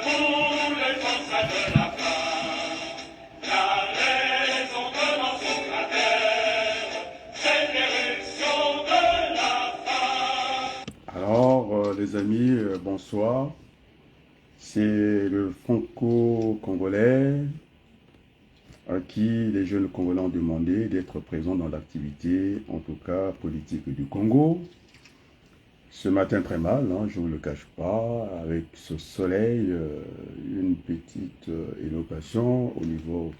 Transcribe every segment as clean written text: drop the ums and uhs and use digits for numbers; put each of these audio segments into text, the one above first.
debout le forçat de la faim. La raison commence sous la terre, c'est l'éruption de la faim. Alors, les amis, bonsoir. C'est le franco-congolais à qui les jeunes congolais ont demandé d'être présents dans l'activité, en tout cas politique du Congo. Ce matin très mal, hein, je ne vous le cache pas, avec ce soleil, une petite éloquation au niveau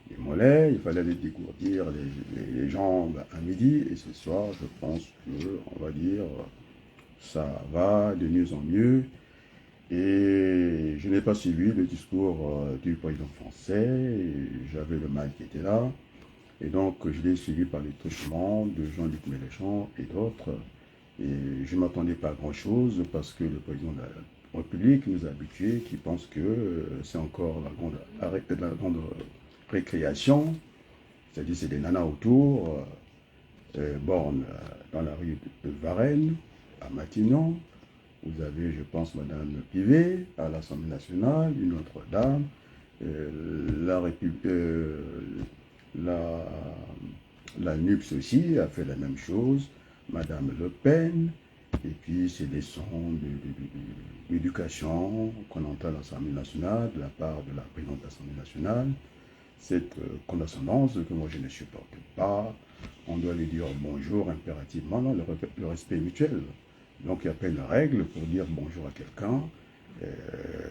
des mollets. Il fallait les dégourdir les jambes à midi. Et ce soir, je pense que, on va dire, ça va de mieux en mieux. Et je n'ai pas suivi le discours du président français. J'avais le mal qui était là. Et donc, je l'ai suivi par les truchements de Jean-Luc Mélenchon et d'autres. Et je ne m'attendais pas à grand-chose parce que le président de la République nous a habitués, qui pense que c'est encore la grande récréation. C'est-à-dire, c'est des nanas autour, bornes dans la rue de Varennes, à Matignon. Vous avez, je pense, Madame Pivet à l'Assemblée nationale, une autre dame, la NUPS aussi a fait la même chose, Madame Le Pen, et puis c'est des sons d'éducation qu'on entend à l'Assemblée nationale de la part de la présidente de l'Assemblée nationale. Cette condescendance que moi je ne supporte pas, on doit lui dire bonjour impérativement, non, le respect mutuel. Donc il y a plein de règles pour dire bonjour à quelqu'un.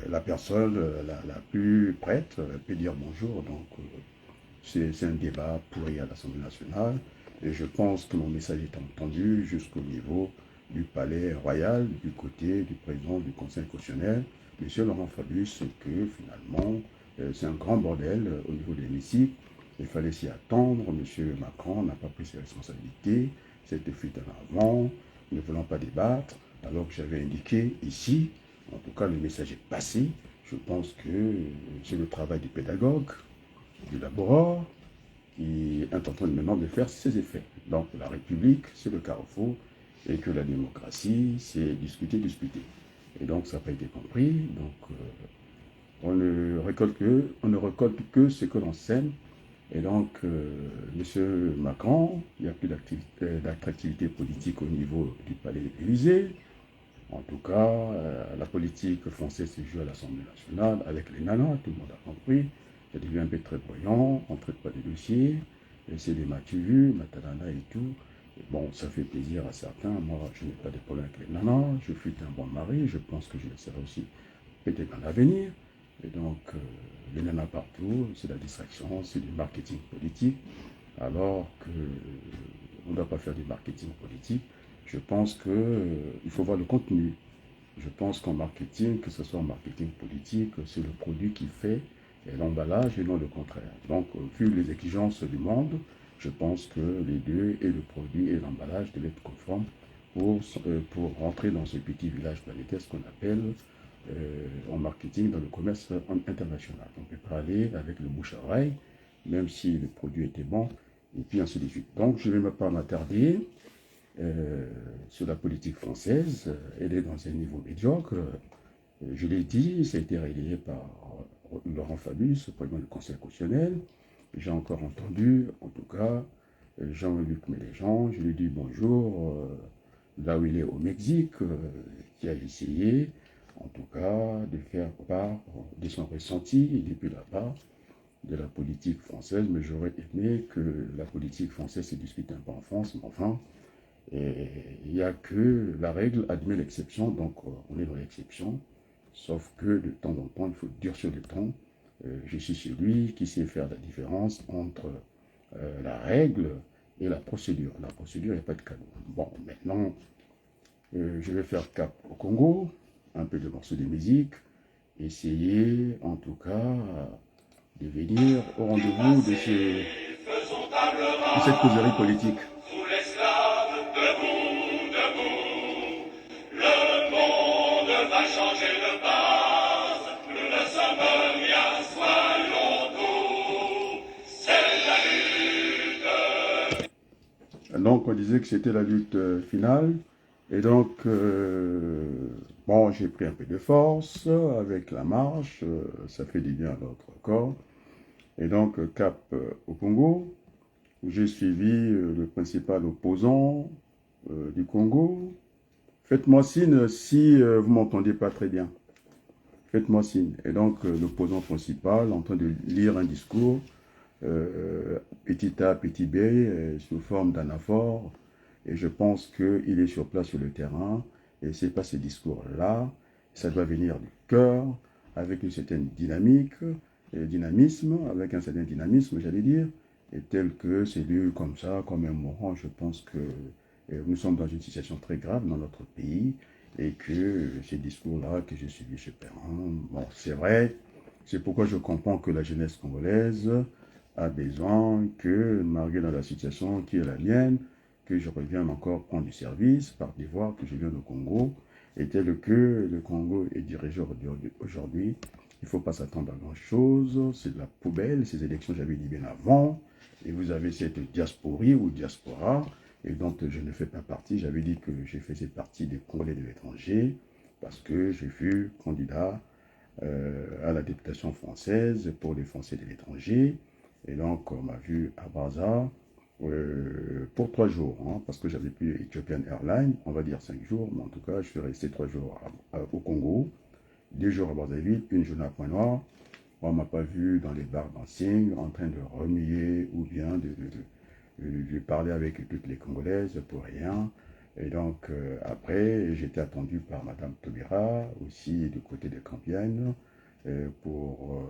La personne la plus prête peut dire bonjour. Donc c'est un débat pourri à l'Assemblée nationale. Et je pense que mon message est entendu jusqu'au niveau du palais royal, du côté du président du Conseil constitutionnel, M. Laurent Fabius, que finalement c'est un grand bordel au niveau de l'hémicycle. Il fallait s'y attendre. M. Macron n'a pas pris ses responsabilités. Cette fuite en avant, ne voulant pas débattre, alors que j'avais indiqué ici, en tout cas le message est passé. Je pense que c'est le travail du pédagogue, du laboratoire, qui est en train maintenant de faire ses effets. Donc la République, c'est le carrefour, et que la démocratie, c'est discuter. Et donc ça n'a pas été compris. Donc on ne récolte que ce que l'on sème. Et donc, M. Macron, il n'y a plus d'attractivité politique au niveau du palais de l'Élysée. En tout cas, la politique française se joue à l'Assemblée nationale avec les nanas, tout le monde a compris. Ça devient un peu très bruyant, on ne traite pas des dossiers, c'est des matu, matalana et tout. Et bon, ça fait plaisir à certains. Moi, je n'ai pas de problème avec les nanas, je suis un bon mari, je pense que je le serai aussi peut-être dans l'avenir. Et donc, les nanas partout, c'est la distraction, c'est du marketing politique, alors qu'on ne doit pas faire du marketing politique. Je pense qu'il faut voir le contenu. Je pense qu'en marketing, que ce soit en marketing politique, c'est le produit qui fait l'emballage et non le contraire. Donc, vu les exigences du monde, je pense que les deux, et le produit et l'emballage, devaient être conformes pour rentrer dans ce petit village planétaire, ce qu'on appelle en marketing dans le commerce international. On ne peut pas aller avec le bouche à oreille, même si le produit était bon, et puis ainsi de suite. Donc je ne vais pas m'attarder sur la politique française. Elle est dans un niveau médiocre. Je l'ai dit, ça a été relayé par Laurent Fabius, président du Conseil constitutionnel. J'ai encore entendu, en tout cas, Jean-Luc Mélenchon. Je lui ai dit bonjour, là où il est au Mexique, qui a essayé en tout cas, de faire part de son ressenti depuis la part de la politique française. Mais j'aurais aimé que la politique française se discute un peu en France, mais enfin, il n'y a que la règle admet l'exception, donc on est dans l'exception, sauf que de temps en temps, il faut durcir le ton. Je suis celui qui sait faire la différence entre la règle et la procédure. La procédure, il n'y a pas de cadeau. Bon, maintenant, je vais faire cap au Congo, un peu de morceaux de musique, essayer en tout cas de venir au rendez-vous de cette causerie politique. Sous l'esclave, debout, debout, le monde va changer de base. Nous ne sommes rien, soyons tous. C'est la lutte. Donc on disait que c'était la lutte finale. Et donc Bon, j'ai pris un peu de force avec la marche, ça fait du bien à notre corps. Et donc, cap au Congo, où j'ai suivi le principal opposant du Congo. Faites-moi signe si vous m'entendez pas très bien. Faites-moi signe. Et donc, l'opposant principal en train de lire un discours, petit A, petit B, sous forme d'anaphore. Et je pense qu'il est sur place sur le terrain. Et c'est pas ce discours-là. Ça doit venir du cœur, avec une certaine dynamique, dynamisme, avec un certain dynamisme, j'allais dire. Et tel que c'est lu comme ça, comme un mourant, je pense que nous sommes dans une situation très grave dans notre pays et que ces discours-là que j'ai suivis chez Perrin, bon, c'est vrai, c'est pourquoi je comprends que la jeunesse congolaise a besoin que, malgré dans la situation qui est la mienne, que je revienne encore prendre du service par devoir que je viens du Congo, et tel que le Congo est dirigé aujourd'hui, il ne faut pas s'attendre à grand-chose, c'est de la poubelle, ces élections j'avais dit bien avant, et vous avez cette diasporie ou diaspora, et dont je ne fais pas partie. J'avais dit que je faisais partie des Congolais de l'étranger parce que je fus candidat à la députation française pour les Français de l'étranger. Et donc, on m'a vu à Brazza pour 3 jours, hein, parce que j'avais plus Ethiopian Airlines, on va dire 5 jours, mais en tout cas, je suis resté 3 jours au Congo, 2 jours à Brazzaville, une journée à Pointe-Noire. On ne m'a pas vu dans les bars dancing en train de remuer ou bien de parler avec toutes les Congolaises pour rien. Et donc, après, j'étais attendu par Madame Tobira, aussi du côté de Campienne, pour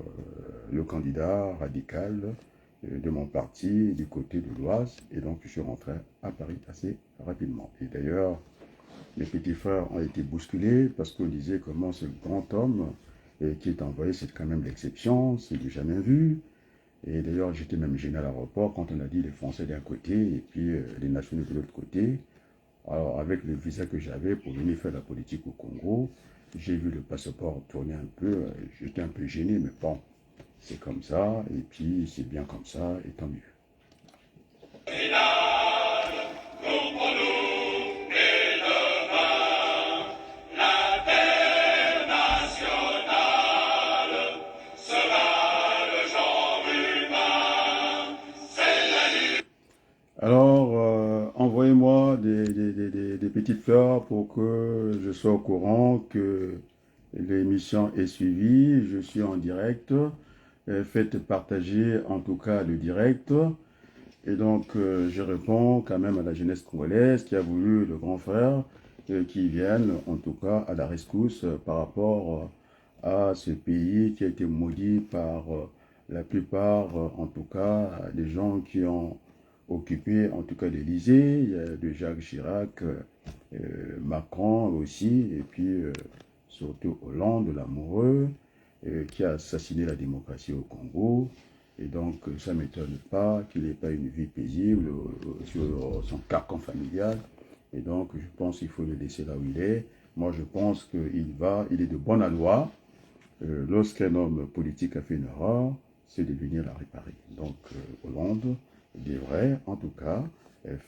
le candidat radical de mon parti du côté de l'Oise. Et donc, je suis rentré à Paris assez rapidement. Et d'ailleurs, mes petits frères ont été bousculés parce qu'on disait comment ce grand homme qui est envoyé, c'est quand même l'exception, c'est du jamais vu. Et d'ailleurs, j'étais même gêné à l'aéroport quand on a dit les Français d'un côté et puis les nationaux de l'autre côté. Alors, avec le visa que j'avais pour venir faire la politique au Congo, j'ai vu le passeport tourner un peu. J'étais un peu gêné, mais bon, c'est comme ça. Et puis, c'est bien comme ça, et tant mieux. Nous pour nous et demain, l'international sera le genre humain. C'est la Alors, envoyez-moi des petites fleurs pour que je sois au courant que l'émission est suivie. Je suis en direct. Faites partager en tout cas le direct. Et donc, je réponds quand même à la jeunesse congolaise qui a voulu le grand frère qui vienne en tout cas à la rescousse par rapport à ce pays qui a été maudit par la plupart, en tout cas, des gens qui ont occupé en tout cas l'Élysée. Il y a de Jacques Chirac, Macron aussi, et puis surtout Hollande, l'amoureux, qui a assassiné la démocratie au Congo. Et donc, ça ne m'étonne pas qu'il n'ait pas une vie paisible sur son carcan familial. Et donc, je pense qu'il faut le laisser là où il est. Moi, je pense il est de bonne loi. Lorsqu'un homme politique a fait une erreur, c'est de venir la réparer. Donc, Hollande devrait, en tout cas,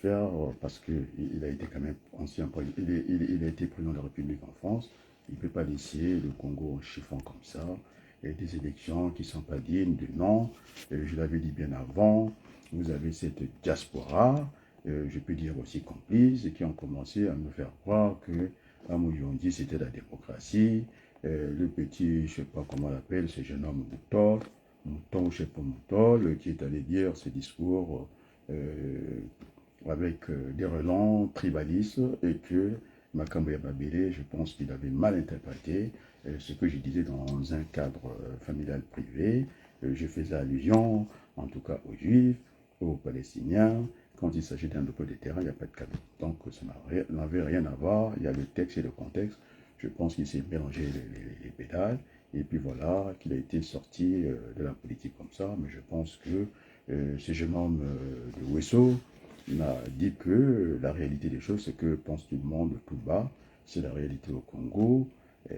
faire, parce qu'il a été quand même ancien, il a été président de la République en France, il ne peut pas laisser le Congo en chiffon comme ça, et des élections qui ne sont pas dignes de nom. Je l'avais dit bien avant, vous avez cette diaspora, je peux dire aussi complice, qui ont commencé à me faire croire que à Mouyondi c'était la démocratie. Le petit, je ne sais pas comment on l'appelle, ce jeune homme Mouton, je ne sais pas Mouton, qui est allé dire ce discours avec des relents tribalistes et que Makambo Babélé, je pense qu'il avait mal interprété ce que je disais dans un cadre familial privé. Je faisais allusion, en tout cas aux Juifs, aux Palestiniens. Quand il s'agit d'un peu de terrain, il n'y a pas de cadeau. Donc ça n'avait rien à voir. Il y a le texte et le contexte. Je pense qu'il s'est mélangé les pédales. Et puis voilà, qu'il a été sorti de la politique comme ça. Mais je pense que ce jeune homme de Wesso m'a dit que la réalité des choses, c'est que pense tout le monde tout bas. C'est la réalité au Congo. Et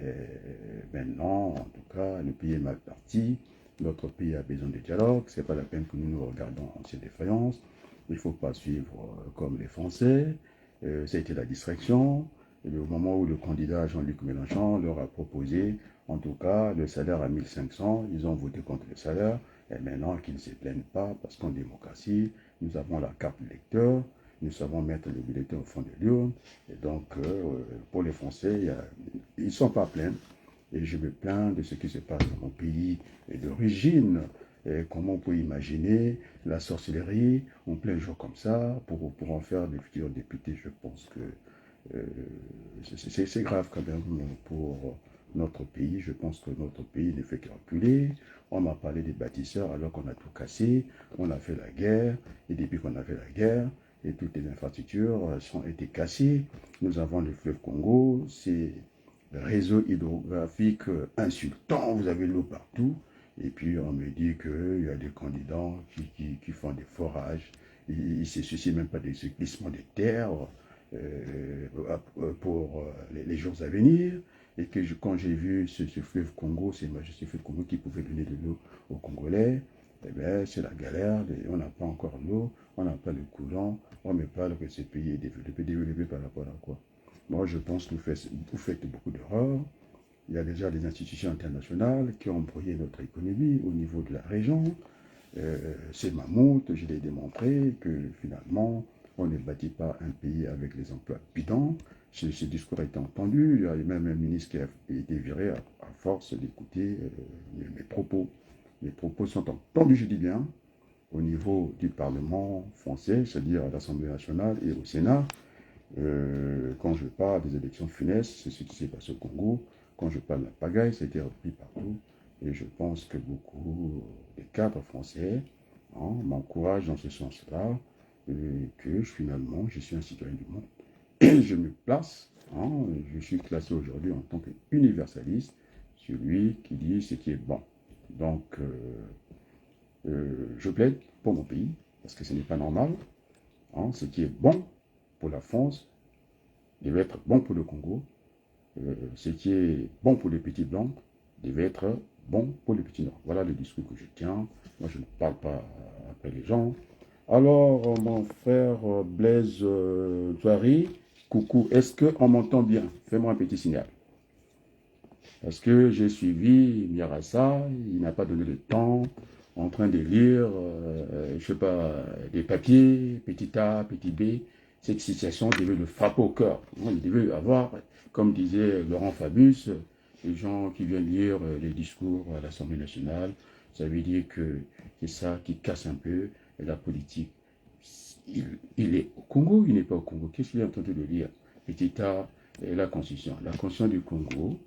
maintenant, en tout cas, le pays est mal parti. Notre pays a besoin de dialogue. Ce n'est pas la peine que nous nous regardons en ces défaillances. Il ne faut pas suivre comme les Français. Ça a été la distraction. au moment où le candidat Jean-Luc Mélenchon leur a proposé, en tout cas, le salaire à 1500, ils ont voté contre le salaire, et maintenant qu'ils ne se plaignent pas, parce qu'en démocratie, nous avons la carte lecteur, nous savons mettre les bulletins au fond de l'urne, et donc, pour les Français, ils ne sont pas pleins, et je me plains de ce qui se passe dans mon pays d'origine. Et comment on peut imaginer la sorcellerie en plein jour comme ça pour en faire des futurs députés? Je pense que c'est grave quand même pour notre pays. Je pense que notre pays ne fait que reculer. On m'a parlé des bâtisseurs alors qu'on a tout cassé. On a fait la guerre. Et depuis qu'on a fait la guerre, et toutes les infrastructures ont été cassées. Nous avons le fleuve Congo. C'est réseau hydrographique insultant. Vous avez l'eau partout. Et puis on me dit qu'il y a des candidats qui font des forages. Ils ne se soucient même pas des glissements de terre pour les jours à venir. Et que quand j'ai vu ce fleuve Congo, c'est ce fleuve Congo qui pouvait donner de l'eau aux Congolais, eh bien, c'est la galère. On n'a pas encore l'eau, on n'a pas le courant. On me parle que ce pays est développé par rapport à quoi? Moi, je pense que vous faites beaucoup d'erreurs. Il y a déjà des institutions internationales qui ont brouillé notre économie au niveau de la région. C'est mammouth, je l'ai démontré que finalement, on ne bâtit pas un pays avec les emplois bidons. Ce discours a été entendu. Il y a même un ministre qui a été viré à force d'écouter mes propos. Mes propos sont entendus, je dis bien, au niveau du Parlement français, c'est-à-dire à l'Assemblée nationale et au Sénat. Quand je parle des élections funestes, c'est ce qui s'est passé au Congo. Quand je parle de la pagaille, ça a été repris partout. Et je pense que beaucoup des cadres français m'encouragent dans ce sens-là, que finalement, je suis un citoyen du monde. Et je me place, je suis classé aujourd'hui en tant qu'universaliste, celui qui dit ce qui est bon. Donc, je plaide pour mon pays, parce que ce n'est pas normal. Ce qui est bon pour la France devait être bon pour le Congo. Ce qui est bon pour les petits blancs devait être bon pour les petits noirs. Voilà le discours que je tiens. Moi, je ne parle pas après les gens. Alors, mon frère Blaise Zouari, coucou, est-ce qu'on m'entend bien? Fais-moi un petit signal. Parce que j'ai suivi Miarassa, il n'a pas donné le temps, en train de lire, je ne sais pas, des papiers, petit A, petit B. Cette situation devait le frapper au cœur. Il devait avoir, comme disait Laurent Fabius, les gens qui viennent lire les discours à l'Assemblée nationale, ça veut dire que c'est ça qui casse un peu la politique. Il est au Congo, il n'est pas au Congo. Qu'est-ce qu'il est en train de lire? Petit A, la Constitution. La Constitution du Congo,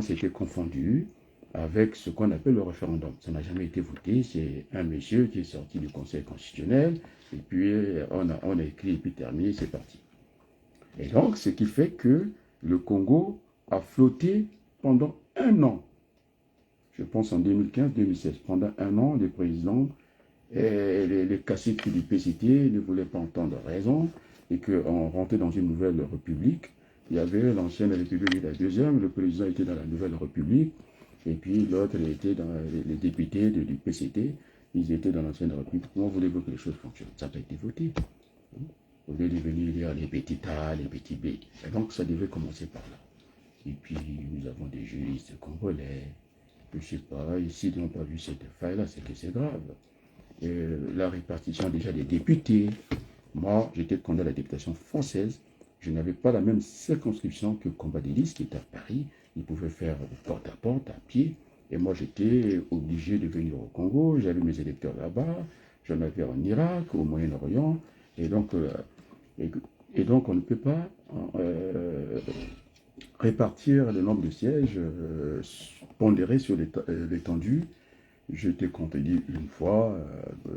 c'était confondu avec ce qu'on appelle le référendum. Ça n'a jamais été voté. C'est un monsieur qui est sorti du Conseil constitutionnel, et puis on a écrit, et puis terminé, c'est parti. Et donc, ce qui fait que le Congo a flotté pendant un an. Je pense en 2015-2016. Pendant un an, les présidents et les caciques du PCT ne voulaient pas entendre raison, et qu'on rentrait dans une nouvelle république. Il y avait l'ancienne république et la deuxième, le président était dans la nouvelle république, et puis l'autre était dans les députés du PCT, ils étaient dans l'ancienne république. Comment voulez-vous que les choses fonctionnent? Ça n'a pas été voté. Au lieu de venir lire les petits A, les petits B. Et donc ça devait commencer par là. Et puis nous avons des juristes congolais, je ne sais pas, ici ils n'ont pas vu cette faille-là, c'est que c'est grave. La répartition déjà des députés. Moi, j'étais candidat à la députation française. Je n'avais pas la même circonscription que Combat des listes qui est à Paris. Ils pouvaient faire porte à porte, à pied. Et moi, j'étais obligé de venir au Congo. J'avais mes électeurs là-bas. J'en avais en Irak, au Moyen-Orient. Et donc, on ne peut pas répartir le nombre de sièges pondérés sur l'étendue. J'ai été contredit une fois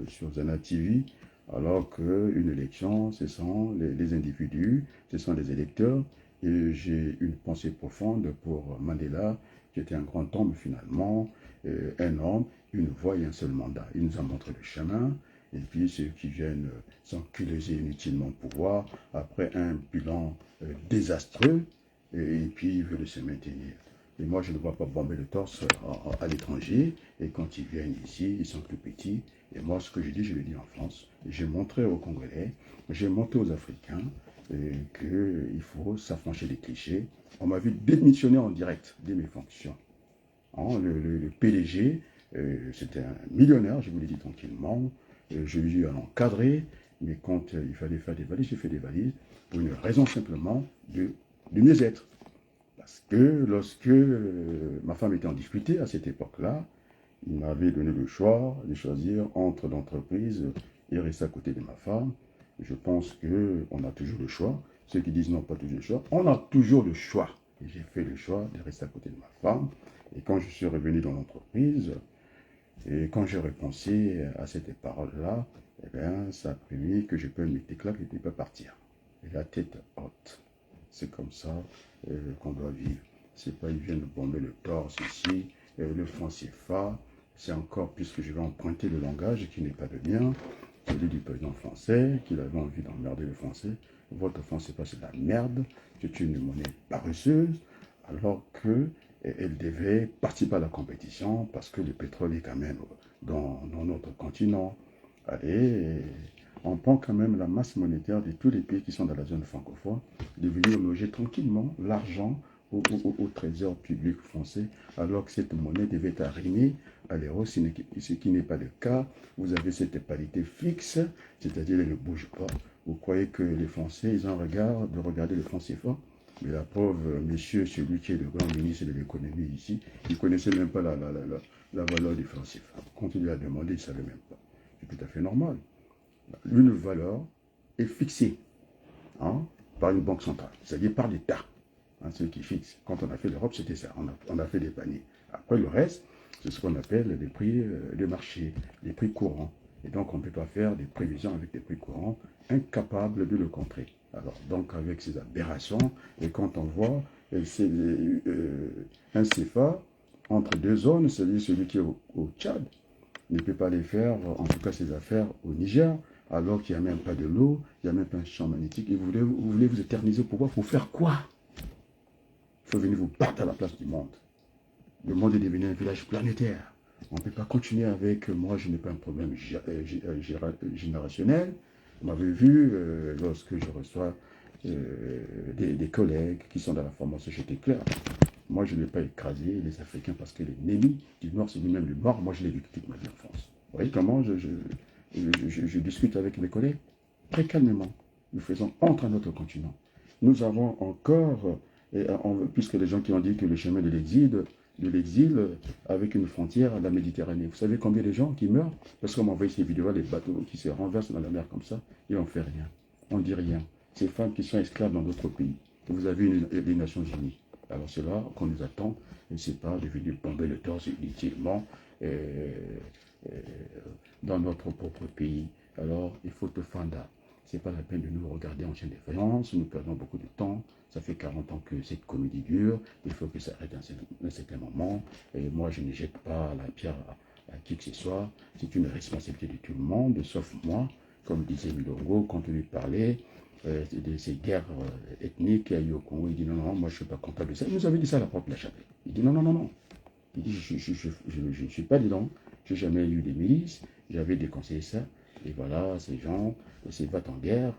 sur Zana TV, alors qu'une élection, ce sont les individus, ce sont les électeurs. Et j'ai une pensée profonde pour Mandela, qui était un grand homme finalement, un homme, une voix et un seul mandat. Il nous a montré le chemin, et puis ceux qui viennent s'enculer inutilement le pouvoir, après un bilan désastreux, et puis ils veulent se maintenir. Et moi, je ne vois pas bomber le torse à l'étranger. Et quand ils viennent ici, ils sont plus petits. Et moi, ce que je dis, je le dis en France. J'ai montré aux Congolais, j'ai montré aux Africains qu'il faut s'affranchir des clichés. On m'a vu démissionner en direct de mes fonctions. Hein, le PDG, c'était un millionnaire, je vous l'ai dit tranquillement. Je lui ai dû l'encadrer, mais quand il fallait faire des valises, j'ai fait des valises pour une raison simplement de mieux-être. Parce que lorsque ma femme était en difficulté à cette époque-là, il m'avait donné le choix de choisir entre l'entreprise et rester à côté de ma femme. Je pense qu'on a toujours le choix. Ceux qui disent non, pas toujours le choix, on a toujours le choix. Et j'ai fait le choix de rester à côté de ma femme. Et quand je suis revenu dans l'entreprise, et quand j'ai repensé à cette parole-là, eh bien, ça a permis que je peux mettre des claques et je peux partir. Et la tête haute. C'est comme ça qu'on doit vivre. C'est pas ils viennent bomber le torse ici, le franc CFA. C'est encore, puisque je vais emprunter le langage qui n'est pas le mien, celui du président français, qu'il avait envie d'emmerder le français. Votre franc CFA, c'est de la merde, c'est une monnaie paresseuse, alors que elle devait participer à la compétition parce que le pétrole est quand même dans notre continent. Allez, on prend quand même la masse monétaire de tous les pays qui sont dans la zone francophone, de venir loger tranquillement l'argent au trésor public français, alors que cette monnaie devait être arrimée à l'euro, ce qui n'est pas le cas. Vous avez cette parité fixe, c'est-à-dire elle ne bouge pas. Vous croyez que les Français, ils ont regard de regarder le franc CFA? Mais la pauvre monsieur, celui qui est le grand ministre de l'économie ici, il ne connaissait même pas la valeur du franc CFA. Quand il lui a demandé, il ne savait même pas. C'est tout à fait normal. Une valeur est fixée par une banque centrale, c'est-à-dire par l'État. Ce qui fixe. Quand on a fait l'Europe, c'était ça. On a fait des paniers. Après, le reste, c'est ce qu'on appelle les prix de marché, les prix courants. Et donc, on ne peut pas faire des prévisions avec des prix courants, incapables de le contrer. Alors, donc, avec ces aberrations, et quand on voit un CFA entre deux zones, c'est-à-dire celui qui est au Tchad, ne peut pas les faire, en tout cas ses affaires, au Niger, alors qu'il n'y a même pas de l'eau, il n'y a même pas un champ magnétique, et vous voulez vous éterniser au pouvoir pour faire quoi? Il faut venir vous battre à la place du monde. Le monde est devenu un village planétaire. On ne peut pas continuer avec, moi je n'ai pas un problème générationnel. Vous m'avez vu, lorsque je reçois des collègues qui sont dans la formation, j'étais clair. Moi je n'ai pas écrasé les Africains parce que l'ennemi du Nord, c'est lui-même le Nord. Moi je l'ai vécu toute ma vie en France. Vous voyez comment je discute avec mes collègues? Très calmement. Nous faisons honte à notre continent. Nous avons encore, puisque les gens qui ont dit que le chemin de l'exil avec une frontière à la Méditerranée. Vous savez combien de gens qui meurent? Parce qu'on m'envoie ces vidéos, les bateaux qui se renversent dans la mer comme ça, et on ne fait rien. On ne dit rien. Ces femmes qui sont esclaves dans d'autres pays. Vous avez les Nations Unies. Alors c'est là qu'on nous attend, et c'est pas de venir bomber le torse inutilement dans notre propre pays. Alors il faut te fendre. Ce n'est pas la peine de nous regarder en chaîne de faïence, nous perdons beaucoup de temps. Ça fait 40 ans que cette comédie dure, il faut que ça arrête à un certain moment. Et moi, je ne jette pas la pierre à qui que ce soit. C'est une responsabilité de tout le monde, sauf moi. Comme disait Milongo, quand on lui parlait de ces guerres ethniques qu'il y a eu au Congo, il dit non, non, moi je ne suis pas comptable de ça. Il nous avait dit ça à la propre la Chapelle. Il dit non, non, non, non. Il dit je ne suis pas dedans, je n'ai jamais eu des milices, j'avais déconseillé ça. Et voilà, ces gens, ces battent en guerre,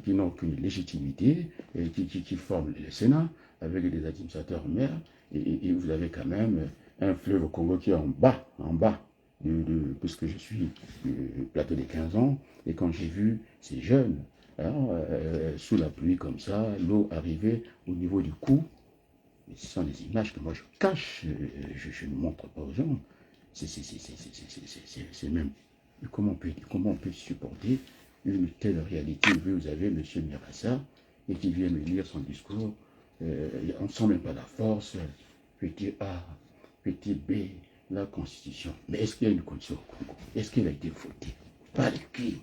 qui n'ont aucune légitimité, et qui forment le Sénat avec des administrateurs maires, et vous avez quand même un fleuve au Congo qui est en bas, puisque je suis du plateau des 15 ans, et quand j'ai vu ces jeunes, sous la pluie comme ça, l'eau arrivait au niveau du cou, ce sont des images que moi je cache, je ne montre pas aux gens, c'est même... Comment on peut supporter une telle réalité? Vous avez M. Mirassa et qui vient me lire son discours. On ne sent même pas la force. Petit A, petit B, la Constitution. Mais est-ce qu'il y a une Constitution au Congo? Est-ce qu'elle a été votée? Par qui?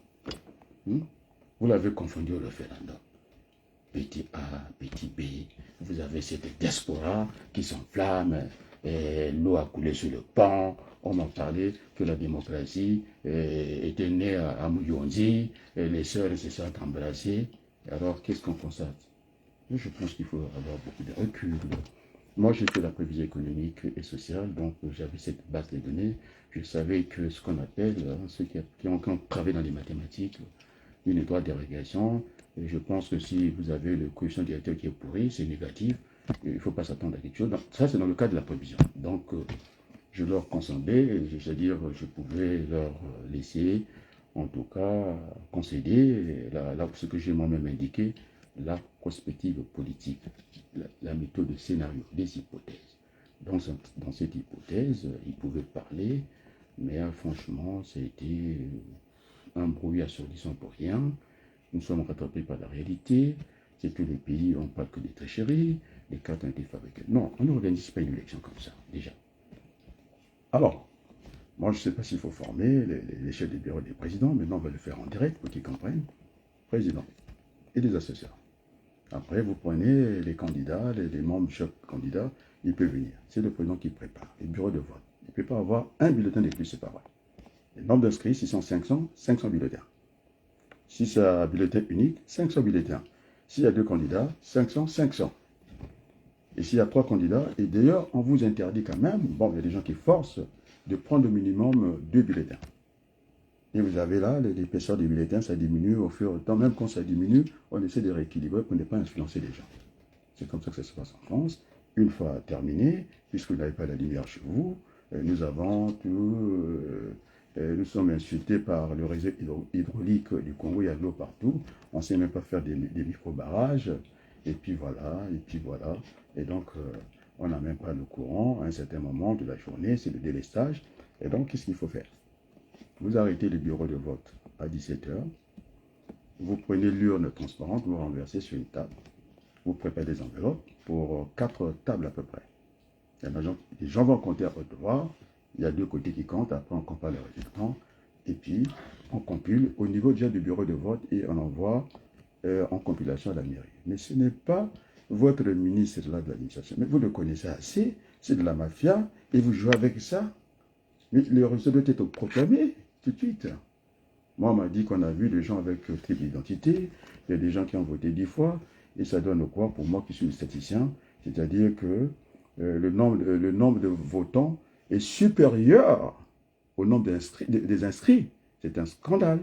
Vous l'avez confondu au référendum. Petit A, petit B, vous avez cette diaspora qui s'enflamme. L'eau a coulé sur le pont. On m'a parlé que la démocratie était née à Mouyonzi, les sœurs se sont embrassées. Alors, qu'est-ce qu'on constate? Je pense qu'il faut avoir beaucoup de recul. Moi, j'ai fait la prévision économique et sociale, donc j'avais cette base de données. Je savais que ce qu'on appelle, ceux qui ont travaillé dans les mathématiques, une étroite dérogation. Et je pense que si vous avez le coefficient directeur qui est pourri, c'est négatif. Il ne faut pas s'attendre à quelque chose. Donc, ça, c'est dans le cas de la prévision. Donc, je leur consentais, c'est-à-dire je pouvais leur laisser, en tout cas, concéder ce que j'ai moi-même indiqué, la prospective politique, la méthode de scénario, des hypothèses. Donc, dans cette hypothèse, ils pouvaient parler, mais franchement, ça a été un bruit assourdissant pour rien. Nous sommes rattrapés par la réalité, c'est que les pays n'ont pas que des tricheries, les cartes ont été fabriquées. Non, on n'organise pas une élection comme ça, déjà. Alors, moi, je ne sais pas s'il faut former les chefs des bureaux des présidents. Maintenant, on va le faire en direct pour qu'ils comprennent. Président et les assesseurs. Après, vous prenez les candidats, les membres de chaque candidat, il peut venir. C'est le président qui prépare les bureaux de vote. Il ne peut pas avoir un bulletin de plus, c'est pas vrai. Le nombre d'inscrits, si sont 500, 500 bulletins. Si c'est un bulletin unique, 500 bulletins. S'il y a 2 candidats, 500, 500. Et s'il y a 3 candidats, et d'ailleurs, on vous interdit quand même, bon, il y a des gens qui forcent, de prendre au minimum 2 bulletins. Et vous avez là, l'épaisseur des bulletins, ça diminue au fur et à mesure. Même quand ça diminue, on essaie de rééquilibrer pour ne pas influencer les gens. C'est comme ça que ça se passe en France. Une fois terminé, puisque vous n'avez pas la lumière chez vous, nous avons tout... nous sommes insultés par le réseau hydraulique du Congo, il y a de l'eau partout. On ne sait même pas faire des micro-barrages. Et puis voilà, et puis voilà. Et donc, on n'a même pas le courant à un certain moment de la journée, c'est le délestage. Et donc, qu'est-ce qu'il faut faire? Vous arrêtez le bureau de vote à 17 h. Vous prenez l'urne transparente, vous renversez sur une table. Vous préparez des enveloppes pour 4 tables à peu près. Les gens vont compter à votre devoir. Il y a 2 côtés qui comptent. Après, on compare les résultats. Et puis, on compile au niveau déjà du bureau de vote et on envoie en compilation à la mairie. Mais ce n'est pas votre ministre de l'administration. Mais vous le connaissez assez. C'est de la mafia. Et vous jouez avec ça. Mais le résultat doit être proclamé tout de suite. Moi, on m'a dit qu'on a vu des gens avec triple identité. Il y a des gens qui ont voté 10 fois. Et ça donne quoi pour moi qui suis statisticien? C'est-à-dire que le nombre de votants est supérieur au nombre des inscrits. C'est un scandale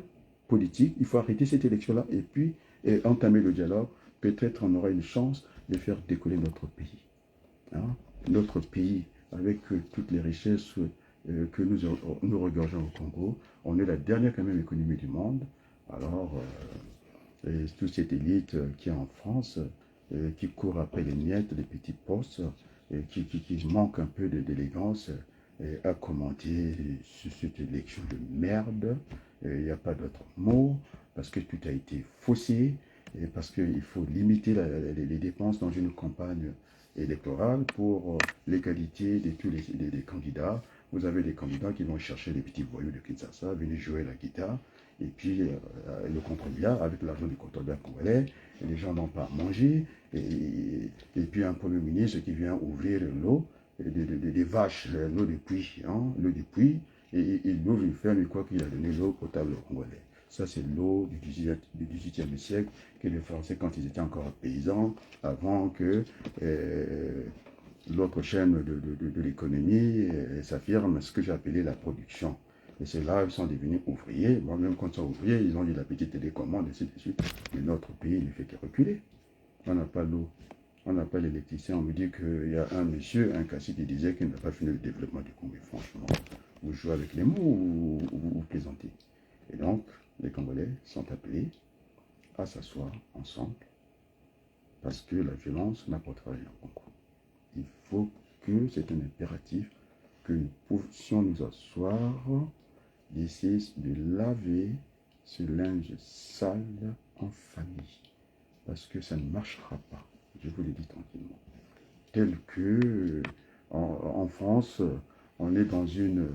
politique. Il faut arrêter cette élection-là et puis entamer le dialogue. Peut-être on aura une chance de faire décoller notre pays. Hein? Notre pays, avec toutes les richesses que nous regorgeons au Congo, on est la dernière quand même économie du monde. Alors, toute cette élite qui est en France, qui court après les miettes, les petits postes, qui manque un peu d'élégance, a commenté sur cette élection de merde. Il n'y a pas d'autre mot, parce que tout a été faussé, et parce qu'il faut limiter les dépenses dans une campagne électorale pour l'égalité de tous les candidats. Vous avez des candidats qui vont chercher les petits voyous de Kinshasa, venir jouer la guitare, et puis le contribuable, avec l'argent du contribuable congolais, et les gens n'ont pas à manger, et puis un premier ministre qui vient ouvrir l'eau, des vaches, l'eau des puits, l'eau des puits, et il ouvre une ferme, il croit qu'il a donné l'eau potable aux Congolais. Ça, c'est l'eau du XVIIIe siècle que les Français, quand ils étaient encore paysans, avant que l'autre chaîne de l'économie s'affirme, ce que j'ai appelé la production. Et c'est là qu'ils sont devenus ouvriers. Moi-même, quand ils sont ouvriers, ils ont eu la petite télécommande, et ainsi de suite. Mais notre pays ne fait que reculer. On n'a pas l'eau, on n'a pas l'électricité. On me dit qu'il y a un monsieur, un cacique, qui disait qu'il n'a pas fini le développement du Congo. Franchement, vous jouez avec les mots ou vous plaisantez. Et donc, les Congolais sont appelés à s'asseoir ensemble parce que la violence n'apportera rien au Congo. Il faut que, c'est un impératif, que nous puissions nous asseoir, d'essayer de laver ce linge sale en famille. Parce que ça ne marchera pas, je vous le dis tranquillement. Tel que en France, on est dans une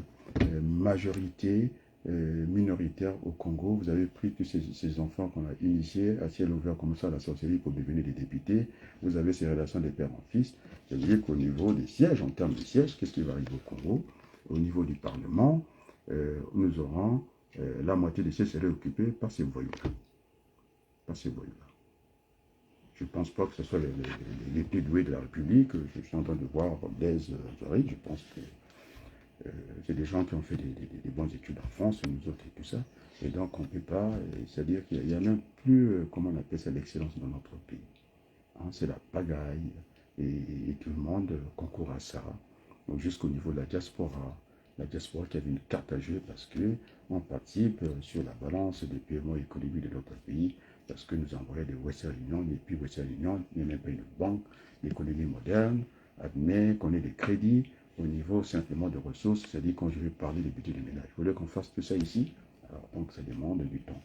majorité minoritaire au Congo. Vous avez pris tous ces enfants qu'on a initiés à ciel ouvert comme ça à la sorcellerie pour devenir des députés. Vous avez ces relations de père en fils. C'est-à-dire qu'au niveau des sièges, en termes de sièges, qu'est-ce qui va arriver au Congo? Au niveau du Parlement, nous aurons la moitié des sièges seraient occupés par ces voyous. Par ces voyous-là. Je ne pense pas que ce soit les plus doués de la République. Je suis en train de voir Blaise Zoré. Je pense que C'est des gens qui ont fait des bonnes études en France, nous autres et tout ça. Et donc, on ne peut pas, c'est-à-dire qu'il y a même plus, comment on appelle ça, l'excellence dans notre pays. Hein, c'est la pagaille et tout le monde concourt à ça. Donc, jusqu'au niveau de la diaspora qui avait une carte à jouer parce qu'on participe sur la balance des paiements économiques de notre pays, parce que nous envoyons des Western Union, et puis Western Union n'est même pas une banque. L'économie moderne admet qu'on ait des crédits au niveau simplement de ressources, c'est-à-dire quand je vais parler des budgets des ménages. Vous voulez qu'on fasse tout ça ici? Alors, donc ça demande du temps.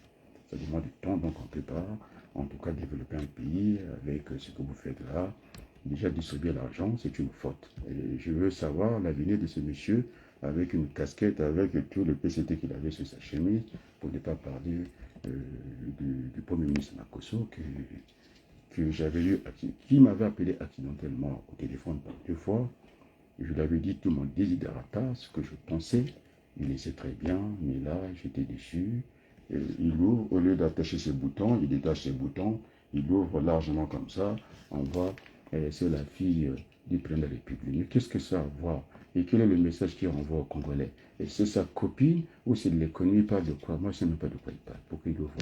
Ça demande du temps, donc on ne peut pas, en tout cas, développer un pays avec ce que vous faites là. Déjà, distribuer l'argent, c'est une faute. Et je veux savoir l'avenir de ce monsieur avec une casquette, avec tout le PCT qu'il avait sur sa chemise, pour ne pas parler du Premier ministre Makosso, que j'avais eu, qui m'avait appelé accidentellement au téléphone par 2 fois. Je lui avais dit tout mon desiderata, ce que je pensais. Il le sait très bien, mais là, j'étais déçu. Il ouvre, au lieu d'attacher ses boutons, il détache ses boutons, il ouvre largement comme ça. On voit, c'est la fille du président de la République. Mais qu'est-ce que ça a à voir? Et quel est le message qu'il renvoie aux Congolais? Et c'est sa copine ou c'est de l'économie? Il parle de quoi? Moi, je ne sais même pas de quoi il parle. Pourquoi il ouvre?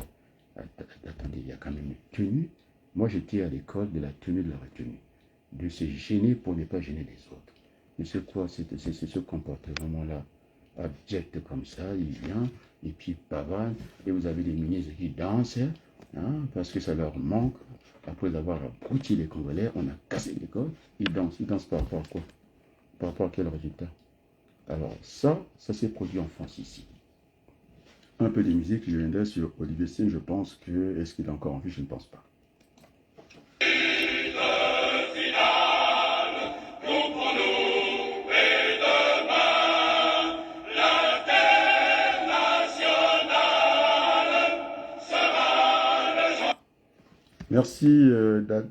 Attendez, il y a quand même une tenue. Moi, j'étais à l'école de la tenue de la retenue. De se gêner pour ne pas gêner les autres. Mais c'est quoi? C'est ce comportement-là, abject comme ça, il vient, et puis pavane, et vous avez des ministres qui dansent, hein, parce que ça leur manque. Après avoir abruti les Congolais, on a cassé l'école, ils dansent par rapport à quoi? Par rapport à quel résultat? Alors ça s'est produit en France ici. Un peu de musique, je viendrai sur Olivier Singh, je pense que, est-ce qu'il est encore en vie? Je ne pense pas. Merci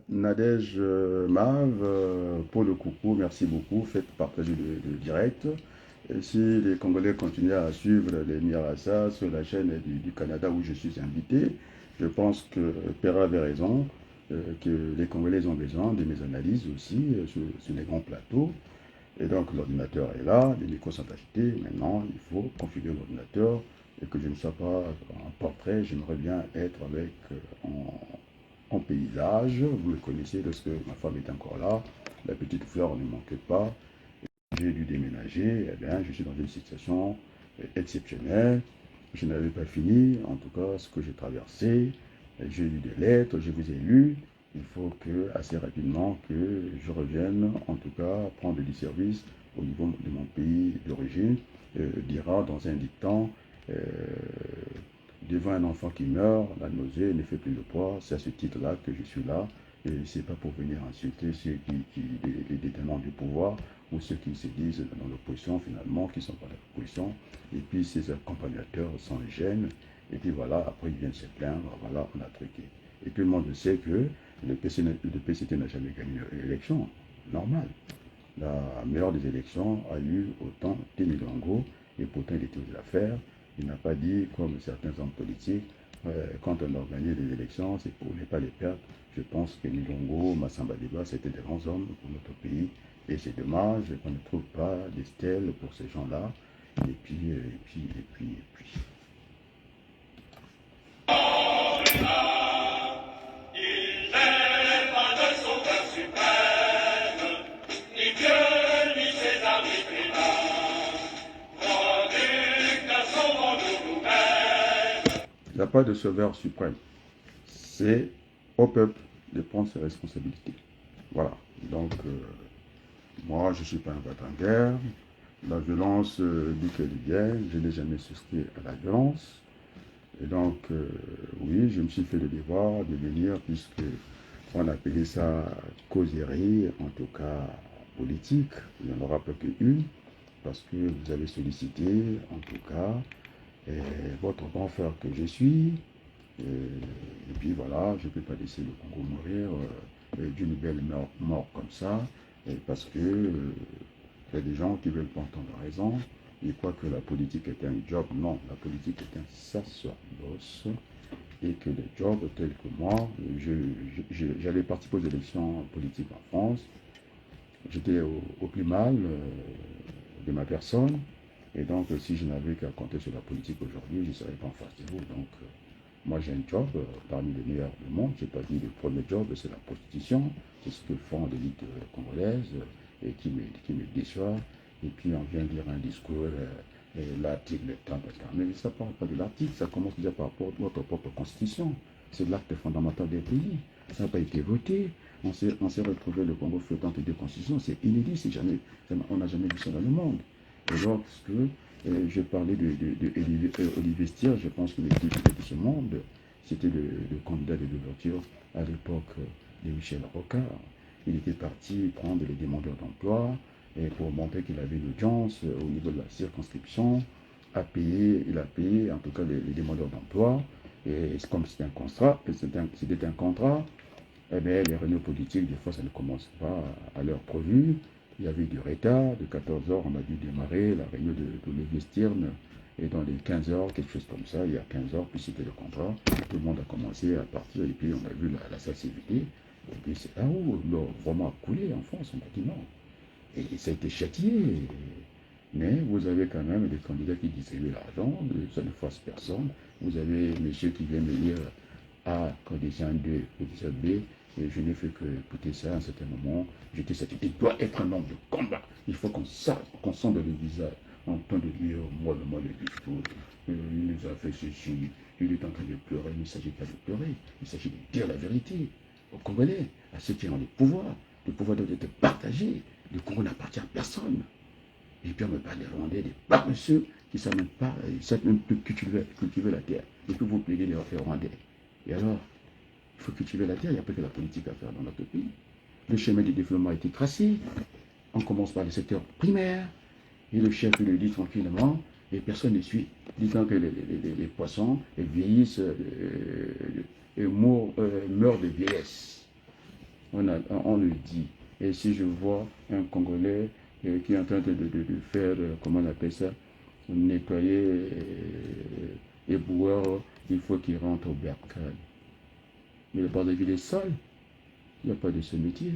Nadège Mav pour le coucou, merci beaucoup, faites partager le direct. Et si les Congolais continuent à suivre les Mirassa sur la chaîne du Canada où je suis invité, je pense que Pera avait raison, que les Congolais ont besoin de mes analyses aussi sur les grands plateaux. Et donc l'ordinateur est là, les micros sont achetés, maintenant il faut configurer l'ordinateur et que je ne sois pas en portrait, j'aimerais bien être avec en paysage. Vous le connaissez lorsque ma femme est encore là, la petite fleur ne manquait pas. J'ai dû déménager, eh bien, je suis dans une situation exceptionnelle. Je n'avais pas fini, en tout cas, ce que j'ai traversé. J'ai lu des lettres, je vous ai lu. Il faut que, assez rapidement, que je revienne, en tout cas, prendre du service au niveau de mon pays d'origine. Dira dans un dicton, devant un enfant qui meurt, la nausée ne fait plus le poids. C'est à ce titre-là que je suis là. Et c'est pas pour venir insulter ceux les détenants du pouvoir ou ceux qui se disent dans l'opposition finalement, qui sont pas dans l'opposition. Et puis ces accompagnateurs s'en gênent. Et puis voilà, après ils viennent se plaindre. Voilà, on a truqué. Et tout le monde sait que le PCT n'a jamais gagné l'élection. Normal. La meilleure des élections a eu autant Tony Longo, et pourtant il était aux affaires. Il n'a pas dit, comme certains hommes politiques, quand on a gagné des élections, c'est pour ne pas les perdre. Je pense que Nilongo, Massamba Diba, c'était des grands hommes pour notre pays. Et c'est dommage qu'on ne trouve pas des stèles pour ces gens-là. Et puis. Il n'y a pas de sauveur suprême. C'est au peuple de prendre ses responsabilités. Voilà. Donc, moi, je ne suis pas un battant en guerre. La violence dit qu'elle est bien. Je n'ai jamais souscrit à la violence. Et donc, oui, je me suis fait le devoir de venir, puisque on appelait ça causerie, en tout cas politique. Il n'y en aura pas qu'une, parce que vous avez sollicité, en tout cas, votre grand frère que je suis. Et puis voilà, je ne peux pas laisser le Congo mourir d'une belle mort comme ça, parce que il y a des gens qui ne veulent pas entendre raison. Ils croient que la politique est un job. Non, la politique est un sacerdoce. Et que les jobs tels que moi, j'allais participer aux élections politiques en France. J'étais au plus mal de ma personne. Et donc, si je n'avais qu'à compter sur la politique aujourd'hui, je ne serais pas en face de vous. Donc, moi, j'ai un job parmi les meilleurs du monde. Je n'ai pas dit le premier job, c'est la prostitution. C'est ce que font l'élite congolaise et qui me déçoit. Et puis, on vient lire un discours, l'article, le temps, mais ça ne parle pas de l'article, ça commence déjà par rapport à notre propre constitution. C'est l'acte fondamental des pays. Ça n'a pas été voté. On s'est retrouvé le Congo flottant entre deux constitutions. C'est inédit, on n'a jamais vu ça dans le monde. Et lorsque je parlais Olivier Stier, je pense que le député de ce monde, c'était le candidat de l'ouverture à l'époque de Michel Rocard. Il était parti prendre les demandeurs d'emploi et pour montrer qu'il avait une audience au niveau de la circonscription, il a payé en tout cas les demandeurs d'emploi. Et comme c'était un contrat, eh bien, les réunions politiques, des fois, ça ne commence pas à l'heure prévue. Il y avait du retard. De 14 h, on a dû démarrer la réunion de Olivier Stirn. Et dans les 15 h, quelque chose comme ça, il y a 15 h, puis c'était le contrat. Tout le monde a commencé à partir. Et puis, on a vu la salle s'est vidée. Et puis, c'est là où l'eau vraiment a coulé en France. On a dit non. Et ça a été châtié. Mais vous avez quand même des candidats qui distribuent l'argent. Ça ne force personne. Vous avez monsieur qui vient me dire A, condition 2, condition B. Et je n'ai fait que écouter ça à un certain moment. J'étais satisfait. Il doit être un homme de combat. Il faut qu'on sente dans le visage, en train de dire, moi, le discours, il nous a fait ceci, il est en train de pleurer. Il ne s'agit pas de pleurer, il s'agit de dire la vérité aux Congolais, à ceux qui ont le pouvoir. Le pouvoir doit être partagé. Le Congo n'appartient à personne. Et puis on me parle des Rwandais, des paresseux qui ne savent même pas, ils savent même plus cultiver la terre. Et puis vous plaignez les Rwandais. Et alors, il faut cultiver la terre, il n'y a pas que la politique à faire dans notre pays. Le chemin du développement a été tracé. On commence par le secteur primaire. Et le chef le dit tranquillement. Et personne ne suit. Disant que les poissons vieillissent et meurent de vieillesse. On le dit. Et si je vois un Congolais qui est en train de faire, comment on appelle ça, nettoyer et boire, il faut qu'il rentre au bercail. Mais le bord de ville est sale. Il n'y a pas de ce métier.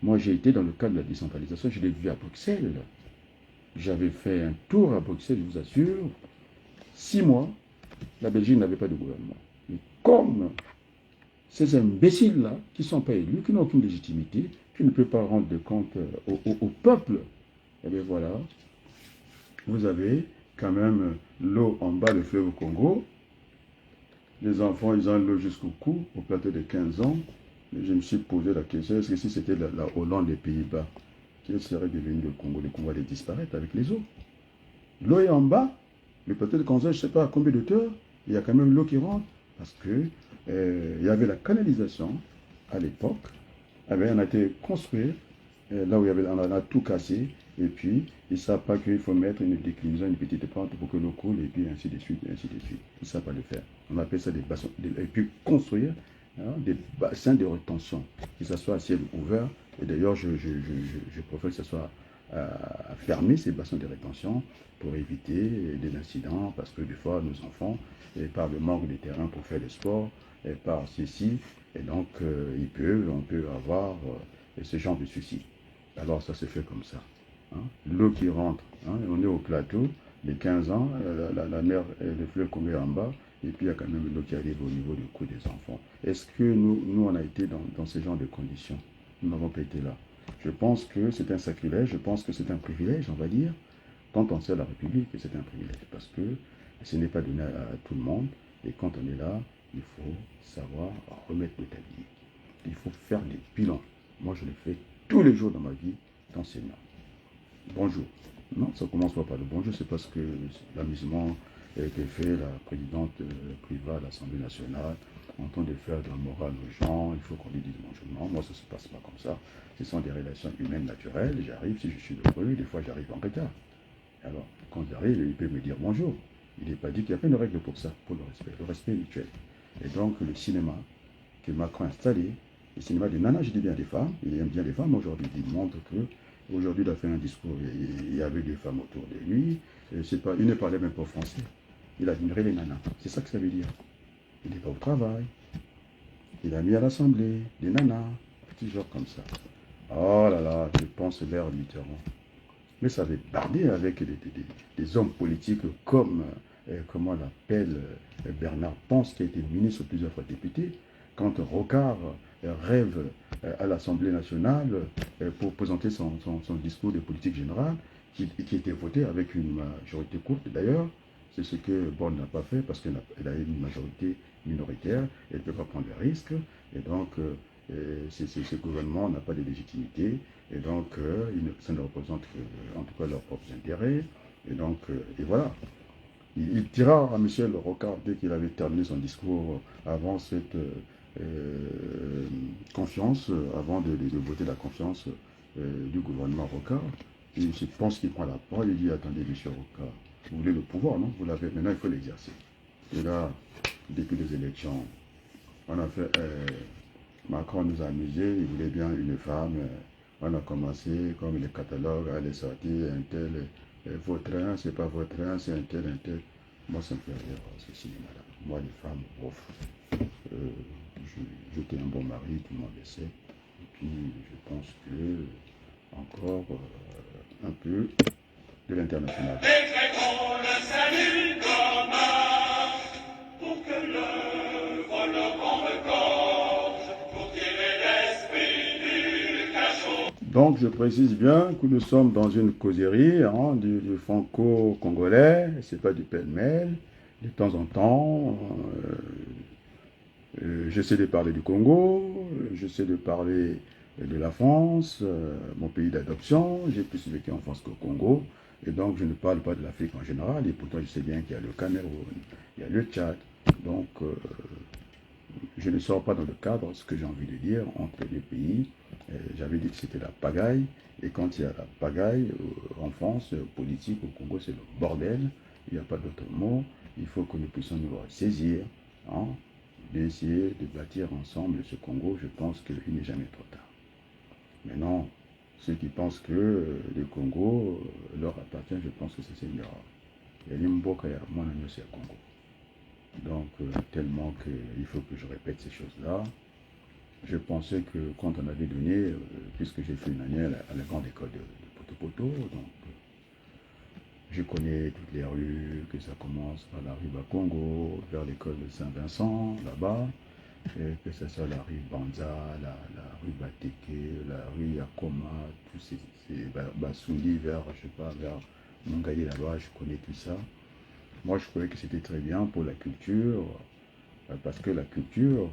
Moi, j'ai été dans le cadre de la décentralisation, je l'ai vu à Bruxelles. J'avais fait un tour à Bruxelles, je vous assure. 6 mois, la Belgique n'avait pas de gouvernement. Mais comme ces imbéciles-là, qui ne sont pas élus, qui n'ont aucune légitimité, qui ne peuvent pas rendre de compte au peuple, et bien voilà, vous avez quand même l'eau en bas du fleuve Congo. Les enfants, ils ont l'eau jusqu'au cou, au plateau de 15 ans. Et je me suis posé la question, est-ce que si c'était la Hollande des Pays-Bas, quel serait devenu le Congo? Le Congo allait disparaître avec les eaux. L'eau est en bas, le plateau de 15 ans, je ne sais pas à combien de hauteur, il y a quand même l'eau qui rentre, parce que il y avait la canalisation à l'époque. Eh bien, on a été construit, là où on a tout cassé, et puis ils ne savent pas qu'il faut mettre une déclinaison, une petite pente pour que l'eau coule, et puis ainsi de suite, et ainsi de suite. Ils ne savent pas le faire. On appelle ça des bassins, et puis construire des bassins de rétention, que ce soit à ciel ouvert, et d'ailleurs je préfère que ce soit fermé, ces bassins de rétention, pour éviter des incidents, parce que des fois nos enfants, et par le manque de terrain pour faire le sport, et par ceci, et donc on peut avoir ce genre de soucis. Alors ça se fait comme ça. Hein. L'eau qui rentre, hein, on est au plateau, les 15 ans, la mer, le fleuve Congo est en bas, et puis il y a quand même l'eau qui arrive au niveau du cou des enfants. Est-ce que nous on a été dans ce genre de conditions? Nous n'avons pas été là. Je pense que c'est un sacrilège, je pense que c'est un privilège, on va dire, quand on sert la République, c'est un privilège, parce que ce n'est pas donné à tout le monde, et quand on est là, il faut savoir remettre le tablier. Il faut faire des bilans. Moi, je le fais tous les jours dans ma vie d'enseignant. Bonjour. Non, ça ne commence pas par le bonjour, c'est parce que l'amusement a été fait, la présidente privée de l'Assemblée nationale, en train de faire de la morale aux gens, il faut qu'on lui dise bonjour. Non, moi, ça ne se passe pas comme ça. Ce sont des relations humaines naturelles. J'arrive, si je suis de bruit, des fois j'arrive en retard. Alors, quand j'arrive, il peut me dire bonjour. Il n'est pas dit qu'il y a pas une règle pour ça, pour le respect mutuel. Et donc, le cinéma que Macron a installé, le cinéma de Nana, je dis bien des femmes, il aime bien les femmes aujourd'hui, il montre que, aujourd'hui, il a fait un discours, il y avait des femmes autour de lui, il ne parlait même pas français. Il a admiré les nanas, c'est ça que ça veut dire. Il n'est pas au travail, il a mis à l'Assemblée des nanas, petit genre comme ça. Oh là là, je pense l'ère Mitterrand. mais ça avait bardé avec des hommes politiques comme, comment on l'appelle, Bernard Ponce, qui a été ministre plusieurs fois député. Quand Rocard rêve à l'Assemblée nationale pour présenter son discours de politique générale, qui était voté avec une majorité courte d'ailleurs. C'est ce que Borne n'a pas fait parce qu'elle a une majorité minoritaire, elle ne peut pas prendre le risque. Et donc, ce gouvernement n'a pas de légitimité. Et donc, ça ne représente que, en tout cas, leurs propres intérêts. Et donc, et voilà. Il tira à Michel Rocard dès qu'il avait terminé son discours avant cette confiance, avant de voter la confiance du gouvernement Rocard. Et je pense qu'il prend la parole, il dit, attendez, monsieur Rocard, vous voulez le pouvoir, non? Vous l'avez, maintenant il faut l'exercer. Et là, depuis les élections, on a fait, Macron nous a amusés, il voulait bien une femme, on a commencé, comme les catalogues, à les sortir, un tel, votre train, c'est pas votre train, c'est un tel, un tel. Moi, ça me fait rire, ce cinéma-là. Moi, les femmes, ouf. J'étais un bon mari, tout le monde le sait. Et puis, je pense que, encore un peu de l'international. Décrétons le salut commun pour que l'œuvre le rende gorge, pour tirer l'esprit du cachot. Donc, je précise bien que nous sommes dans une causerie du franco-congolais, c'est pas du pêle-mêle. De temps en temps, j'essaie de parler du Congo, j'essaie de parler de la France, mon pays d'adoption. J'ai plus vécu en France qu'au Congo. Et donc, je ne parle pas de l'Afrique en général. Et pourtant, je sais bien qu'il y a le Cameroun, il y a le Tchad. Donc, je ne sors pas dans le cadre, ce que j'ai envie de dire, entre les deux pays. J'avais dit que c'était la pagaille. Et quand il y a la pagaille en France, politique, au Congo, c'est le bordel. Il n'y a pas d'autre mot. Il faut que nous puissions nous saisir, d'essayer de bâtir ensemble ce Congo. Je pense qu'il n'est jamais trop tard. Maintenant, ceux qui pensent que le Congo leur appartient, je pense que c'est une erreur. Il y a l'Imboka, il y a mon ami aussi au Congo. Donc, tellement qu'il faut que je répète ces choses-là. Je pensais que quand on avait donné, puisque j'ai fait une année à la grande école de Poto, donc je connais toutes les rues, que ça commence par la rue Bakongo, vers l'école de Saint-Vincent, là-bas, et que ce soit la rue Banza, la rue Bateke, la rue Yakoma, tous ces Basundi, vers, je sais pas, vers Mongaï là-bas, je connais tout ça. Moi, je trouvais que c'était très bien pour la culture, parce que la culture,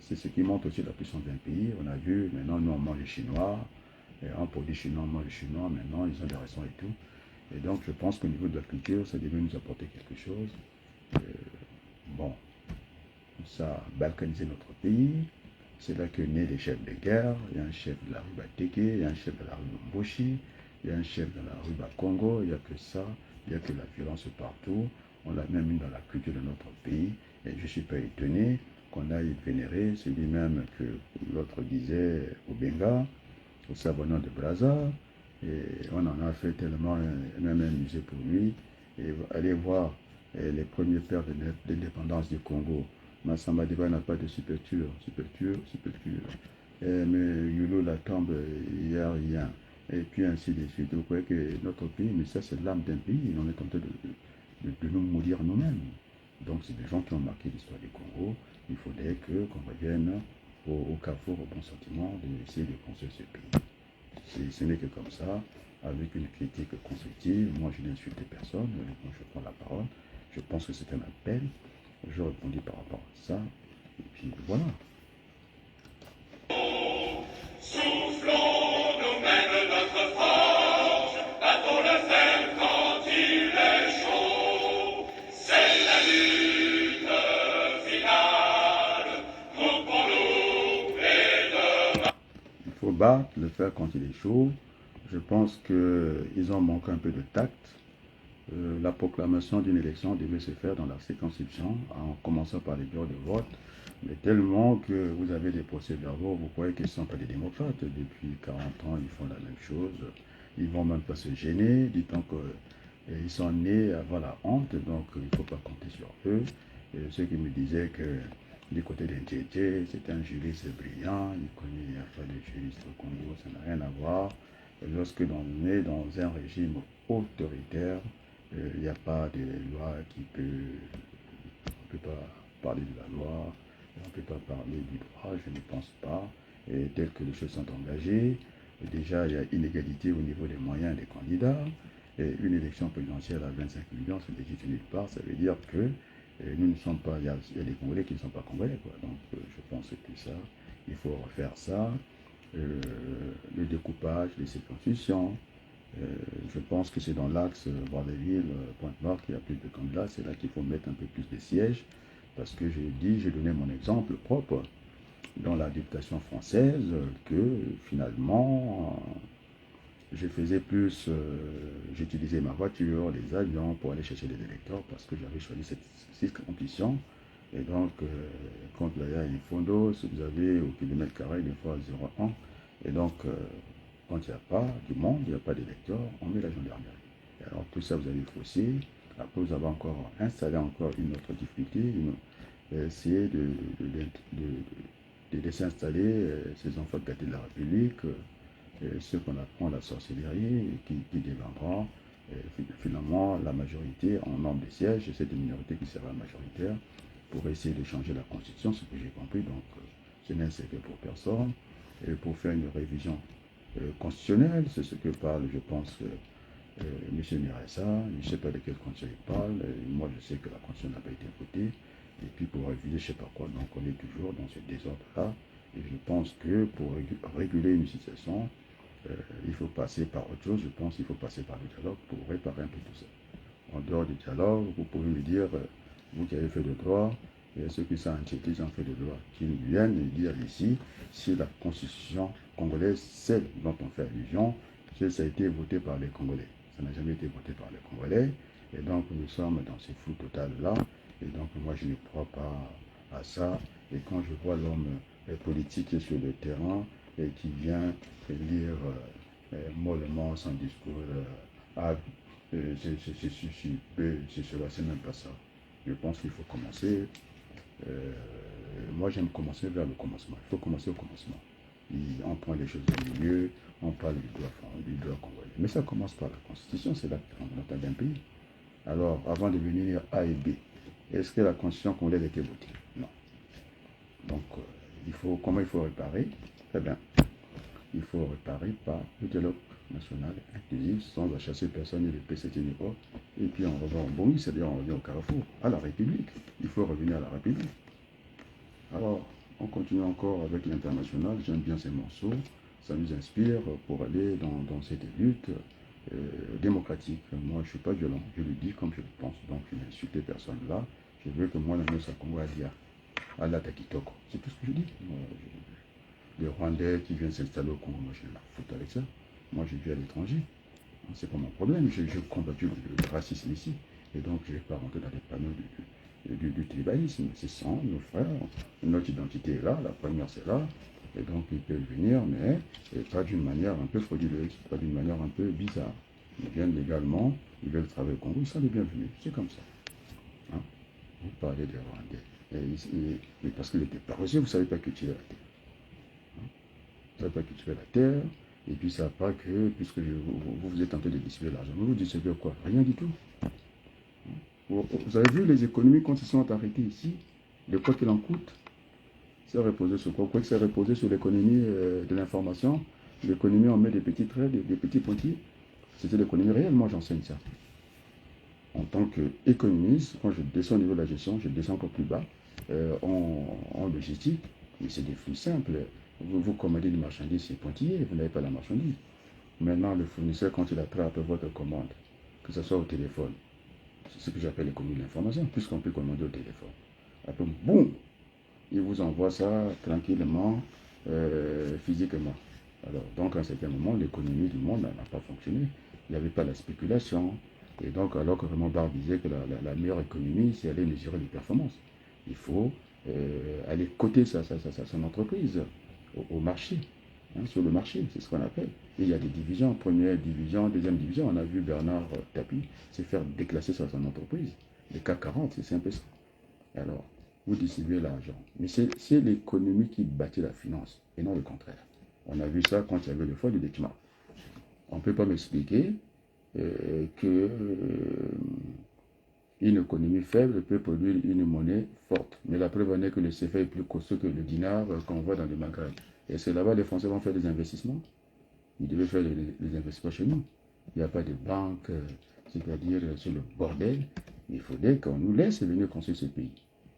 c'est ce qui montre aussi la puissance d'un pays. On a vu, maintenant, nous, on mange les Chinois, et on produit chinois, on mange les Chinois, maintenant, ils ont des restaurants et tout. Et donc, je pense qu'au niveau de la culture, ça devait nous apporter quelque chose. Bon, ça a balkanisé notre pays. C'est là que naissent les chefs de guerre. Il y a un chef de la rue Bateke, il y a un chef de la rue Mboshi, il y a un chef de la rue Bakongo, il n'y a que ça, il n'y a que la violence partout. On l'a même mis dans la culture de notre pays. Et je ne suis pas étonné qu'on aille vénérer celui même que l'autre disait au Benga, au Savonnon de Brazza. Et on en a fait tellement, même un musée pour lui. Et allez voir les premiers pères de l'indépendance du Congo. Massamba Diba n'a pas de sépulture. Mais Yulu la tombe, il n'y a rien. Et puis ainsi de suite. Vous croyez que notre pays, mais ça c'est l'âme d'un pays, on est en train de nous mourir nous-mêmes. Donc c'est des gens qui ont marqué l'histoire du Congo. Il faudrait qu'on revienne au carrefour, au bon sentiment, d'essayer de construire ce pays. Ce n'est que comme ça, avec une critique constructive. Moi je n'ai insulté personne, quand je prends la parole. Je pense que c'est un appel. Je répondis par rapport à ça. Et puis voilà. Soufflons nous-mêmes notre forge, battons le fer quand il est chaud. C'est la lutte finale, groupons-nous et demain. Il faut battre le fer quand il est chaud. Je pense qu'ils ont manqué un peu de tact. La proclamation d'une élection devait se faire dans la circonscription, en commençant par les bureaux de vote. Mais tellement que vous avez des procès-verbaux, vous croyez qu'ils ne sont pas des démocrates. Depuis 40 ans, ils font la même chose. Ils ne vont même pas se gêner, dit-on qu'ils sont nés avant la honte, donc il ne faut pas compter sur eux. Et ceux qui me disaient que du côté d'un Tchétché, c'est un juriste brillant, il connaît l'affaire des juristes au Congo, ça n'a rien à voir. lorsque l'on est dans un régime autoritaire, il n'y a pas de loi qui peut... On ne peut pas parler de la loi, on ne peut pas parler du droit, je ne pense pas. Et tel que les choses sont engagées, déjà il y a inégalité au niveau des moyens des candidats. Et une élection présidentielle à 25 millions, c'est légitime nulle part. Ça veut dire que nous ne sommes pas... Il y a des Congolais qui ne sont pas Congolais, quoi. Donc je pense que ça, il faut refaire ça. Le découpage, les circonscriptions. Je pense que c'est dans l'axe Bordeville, Pointe-Noire qu'il y a plus de candidats. C'est là qu'il faut mettre un peu plus de sièges. Parce que j'ai donné mon exemple propre dans la députation française que finalement, je faisais plus, j'utilisais ma voiture, les avions pour aller chercher les électeurs parce que j'avais choisi cette circonscription. Et donc, quand il y a une fondos, vous avez au kilomètre carré des fois 0,1. Et donc, quand il n'y a pas du monde, il n'y a pas d'électeurs, on met la gendarmerie. Et alors, tout ça, vous avez faussé. Après, vous avez encore installé encore une autre difficulté, essayer de laisser installer ces enfants gâtés de la République, ceux qu'on apprend à la sorcellerie, qui deviendront finalement la majorité en nombre de sièges, et c'est une minorité qui sera majoritaire pour essayer de changer la Constitution, ce que j'ai compris. Donc, ce n'est un secret pour personne. Et pour faire une révision constitutionnelle, c'est ce que parle, je pense, M. Miressa. Je ne sais pas de quelle constitution il parle. Moi, je sais que la constitution n'a pas été votée. Et puis pour réviser, je ne sais pas quoi. Donc, on est toujours dans ce désordre-là. Et je pense que pour réguler une situation, il faut passer par autre chose. Je pense qu'il faut passer par le dialogue pour réparer un peu tout ça. En dehors du dialogue, vous pouvez me dire, vous qui avez fait le droit, et ceux qui sont inquiétés, ils ont fait le droit, qui viennent me dire ici si la constitution congolaise, celle dont on fait allusion, si ça a été voté par les Congolais. Ça n'a jamais été voté par les Congolais. Et donc, nous sommes dans ce flou total-là. Et donc, moi, je ne crois pas à ça. Et quand je vois l'homme politique qui est sur le terrain et qui vient lire mollement son discours, c'est cela, c'est même pas ça. Je pense qu'il faut commencer. Moi, j'aime commencer vers le commencement. Il faut commencer au commencement. On prend les choses au milieu, on parle du droit congolais. Mais ça commence par la Constitution, c'est là qu'on entend d'un pays. Alors, avant de venir A et B, est-ce que la Constitution congolaise a été votée? Non. Donc, comment il faut réparer? Très bien. Il faut réparer par le dialogue national inclusif, sans chasser personne et le PCT niveau. Et puis on revient au bon, c'est-à-dire on revient au carrefour, à la République. Il faut revenir à la République. Alors, on continue encore avec l'international. J'aime bien ces morceaux. Ça nous inspire pour aller dans cette lutte démocratique. Moi, je ne suis pas violent. Je le dis comme je le pense. Donc, je n'insulte personne là. Je veux que moi, la noce à Congo, à la Takitoko. C'est tout ce que je dis. Les Rwandais qui viennent s'installer au Congo, moi, je n'ai pas foutre avec ça. Moi, je vis à l'étranger. C'est pas mon problème. J'ai combattu le racisme ici. Et donc, je ne vais pas rentrer dans les panneaux du tribalisme. C'est sans nos frères. Notre identité est là. La première, c'est là. Et donc, ils peuvent venir, mais pas d'une manière un peu frauduleuse, pas d'une manière un peu bizarre. Ils viennent légalement, ils veulent travailler au Congo, ils sont les bienvenus. C'est comme ça. Hein? Vous parlez des Rwandais. Mais parce qu'il était paresseux, vous ne savez pas cultiver la terre. Hein? Vous ne savez pas cultiver la terre. Et puis, ça pas que, puisque vous êtes en train de distribuer l'argent. Vous distribuez quoi? Rien du tout. Hein? Vous avez vu les économies quand ils sont arrêtés ici, de quoi qu'il en coûte? C'est reposé sur quoi? Quoi que c'est reposé sur l'économie de l'information. L'économie, on met des petits traits, des petits pointillés. C'était l'économie réelle, moi j'enseigne ça. En tant qu'économiste, quand je descends au niveau de la gestion, je descends encore plus bas en logistique. Mais c'est des flux simples. Vous commandez une marchandise, c'est pointillé, vous n'avez pas la marchandise. Maintenant, le fournisseur, quand il attrape votre commande, que ce soit au téléphone, c'est ce que j'appelle l'économie de l'information, puisqu'on peut commander au téléphone. Après, boum, il vous envoie ça tranquillement, physiquement. Alors, donc, à un certain moment, l'économie du monde n'a pas fonctionné. Il n'y avait pas la spéculation. Et donc, alors que vraiment Barre disait que la meilleure économie, c'est aller mesurer les performances. Il faut aller coter son entreprise au marché, hein, sur le marché, c'est ce qu'on appelle. Et il y a des divisions, première division, deuxième division. On a vu Bernard Tapie se faire déclasser sur son entreprise. Le CAC 40, c'est un peu ça. Alors, vous distribuez l'argent. Mais c'est l'économie qui bâtit la finance, et non le contraire. On a vu ça quand il y avait le fonds du Dekma. On ne peut pas m'expliquer que une économie faible peut produire une monnaie forte. Mais la preuve en est que le CFA est plus costaud que le dinar qu'on voit dans le Maghreb. Et c'est là-bas les Français vont faire des investissements. Ils devaient faire les investissements chez nous. Il n'y a pas de banque, c'est-à-dire sur le bordel. Il faudrait qu'on nous laisse venir construire ce pays.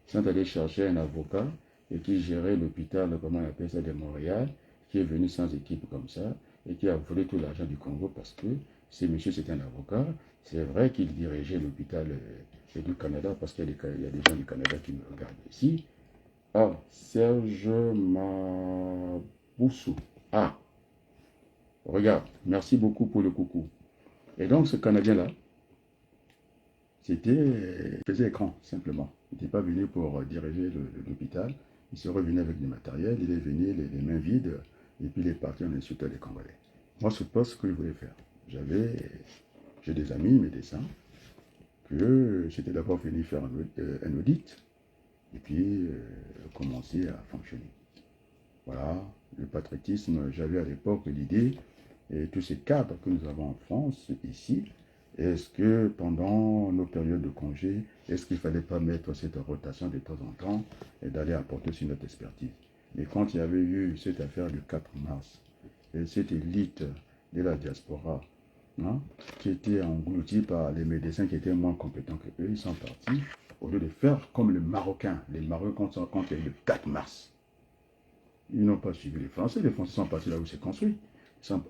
Sans aller chercher un avocat et qui gérait l'hôpital, comment on appelle ça, de Montréal, qui est venu sans équipe comme ça, et qui a volé tout l'argent du Congo parce que ce monsieur c'était un avocat. C'est vrai qu'il dirigeait l'hôpital du Canada parce qu'il y a des gens du Canada qui me regardent ici. Ah, Serge Maboussou. Ah, regarde, merci beaucoup pour le coucou. Et donc ce Canadien-là, il faisait écran simplement. Il n'était pas venu pour diriger l'hôpital. Il se revenait avec du matériel, il est venu les mains vides, et puis il est parti en insultant les Congolais. Moi, c'est pas ce que je voulais faire. J'ai des amis médecins que j'étais d'abord venu faire un audit, et puis commencer à fonctionner. Voilà, le patriotisme, j'avais à l'époque l'idée, et tous ces cadres que nous avons en France, ici, est-ce que pendant nos périodes de congé, est-ce qu'il ne fallait pas mettre cette rotation de temps en temps et d'aller apporter sur notre expertise? Mais quand il y avait eu cette affaire du 4 mars, et cette élite de la diaspora, hein, qui était engloutie par les médecins qui étaient moins compétents que eux, ils sont partis, au lieu de faire comme les Marocains quand il y a eu le 4 mars. Ils n'ont pas suivi les Français sont partis là où c'est construit.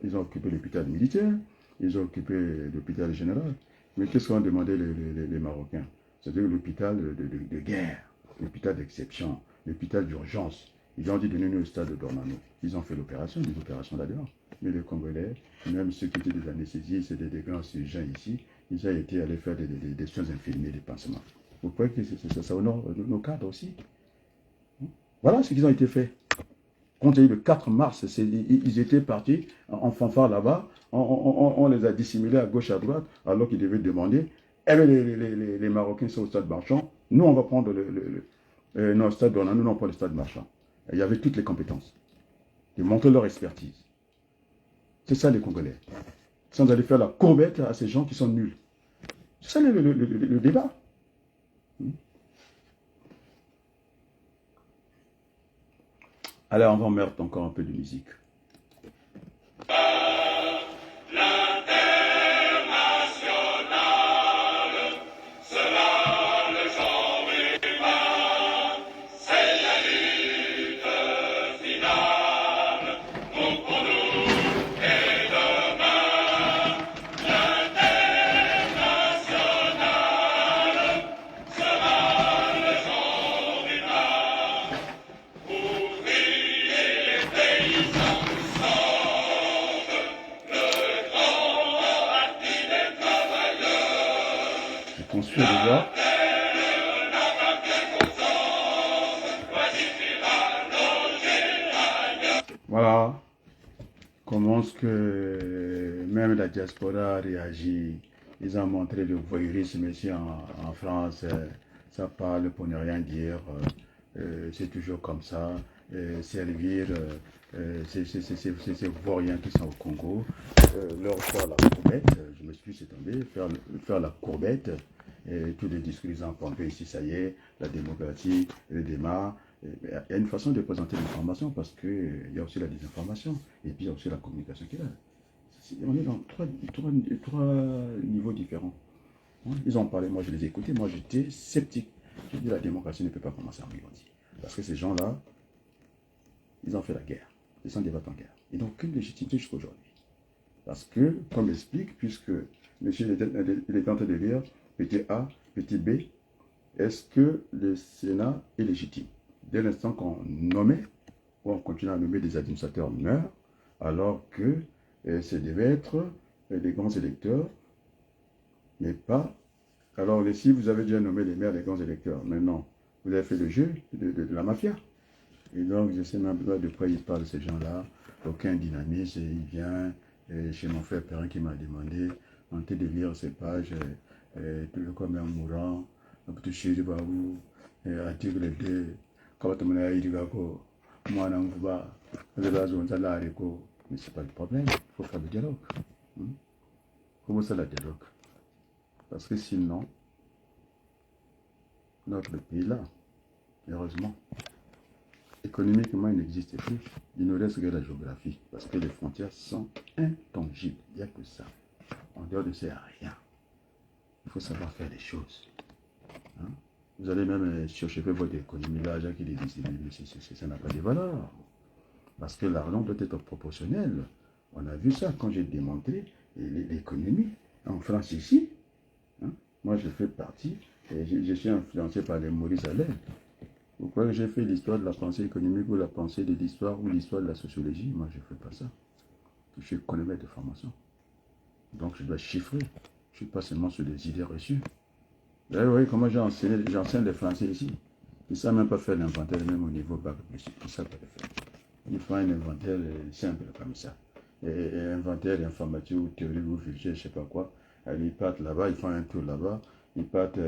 Ils ont occupé l'hôpital militaire, ils ont occupé l'hôpital général. Mais qu'est-ce qu'ont demandé les Marocains? C'est-à-dire l'hôpital de guerre, l'hôpital d'exception, l'hôpital d'urgence. Ils ont dit donnez-nous le stade de Dornano. Ils ont fait l'opération, des opérations là-dedans. Mais les Congolais, même ceux qui étaient des anesthésistes, c'était des grands chirurgiens ici, ils ont été allés faire des soins infirmiers, des pansements. Vous croyez que ça honore nos cadres aussi? Voilà ce qu'ils ont été faits. Quand il y a eu le 4 mars, ils étaient partis en fanfare là-bas, on les a dissimulés à gauche, à droite, alors qu'ils devaient demander. Eh bien, les Marocains sont au stade marchand, nous on va prendre le stade Dornano, nous on prend le stade marchand. Il y avait toutes les compétences, de montrer leur expertise. C'est ça les Congolais. Sans aller faire la courbette à ces gens qui sont nuls. C'est ça le débat. Allez, on va mettre encore un peu de musique. Construire déjà. Voilà comment est-ce que même la diaspora a réagi. Ils ont montré le voyeurisme ici en France. Ça parle pour ne rien dire. C'est toujours comme ça. Servir ces vauriens qui sont au Congo. Leur faire la courbette. Je me suis tombé. Faire la courbette. Et tous les discours ils ont pompé ici, ça y est, la démocratie, le débat. Il y a une façon de présenter l'information parce qu'il y a aussi la désinformation et puis il y a aussi la communication qui est là. On est dans trois niveaux différents. Ils ont parlé, moi je les ai écoutés, moi j'étais sceptique. J'ai dit la démocratie ne peut pas commencer en Rwandie. Parce que ces gens-là, ils ont fait la guerre. Ils sont débattus en guerre. Ils n'ont aucune légitimité jusqu'à aujourd'hui. Parce que, comme explique, puisque monsieur il est en train de lire, petit A, petit B, est-ce que le Sénat est légitime? Dès l'instant qu'on nommait, ou on continue à nommer des administrateurs meurent, alors que ce devait être les grands électeurs, mais pas. Alors, si vous avez déjà nommé les maires des grands électeurs, maintenant, vous avez fait le jeu de la mafia. Et donc, je ne sais même pas de quoi ils parlent, ces gens-là. Aucun dynamisme, il vient chez mon frère Perrin qui m'a demandé, en train de lire ces pages, comme un mourant, un petit chéri babou, article 2, quand on a dit moi, on va, mais c'est pas le problème, il faut faire le dialogue. Comment ça la dialogue? Parce que sinon, notre pays-là, heureusement, économiquement, il n'existe plus. Il ne reste que la géographie, parce que les frontières sont intangibles. Il n'y a que ça. En dehors de ça, il n'y a rien. Il faut savoir faire les choses. Hein? Vous allez même surchauffer votre économie, l'argent qui est distribué, ça n'a pas de valeur. Parce que l'argent doit être proportionnel. On a vu ça quand j'ai démontré l'économie en France ici. Hein? Moi, je fais partie, et je suis influencé par les Maurice Allais. Vous croyez que j'ai fait l'histoire de la pensée économique ou la pensée de l'histoire ou l'histoire de la sociologie? Moi, je ne fais pas ça. Je suis économiste de formation. Donc, je dois chiffrer. Je ne suis pas seulement sur des idées reçues. Vous voyez comment j'enseigne les Français ici. Ils ne savent même pas faire l'inventaire, même au niveau bac. Ils ne savent pas le faire. Ils font un inventaire simple comme ça. Et inventaire informatique ou théorie ou virtuel, je ne sais pas quoi. Ils partent là-bas, ils font un tour là-bas. Ils partent,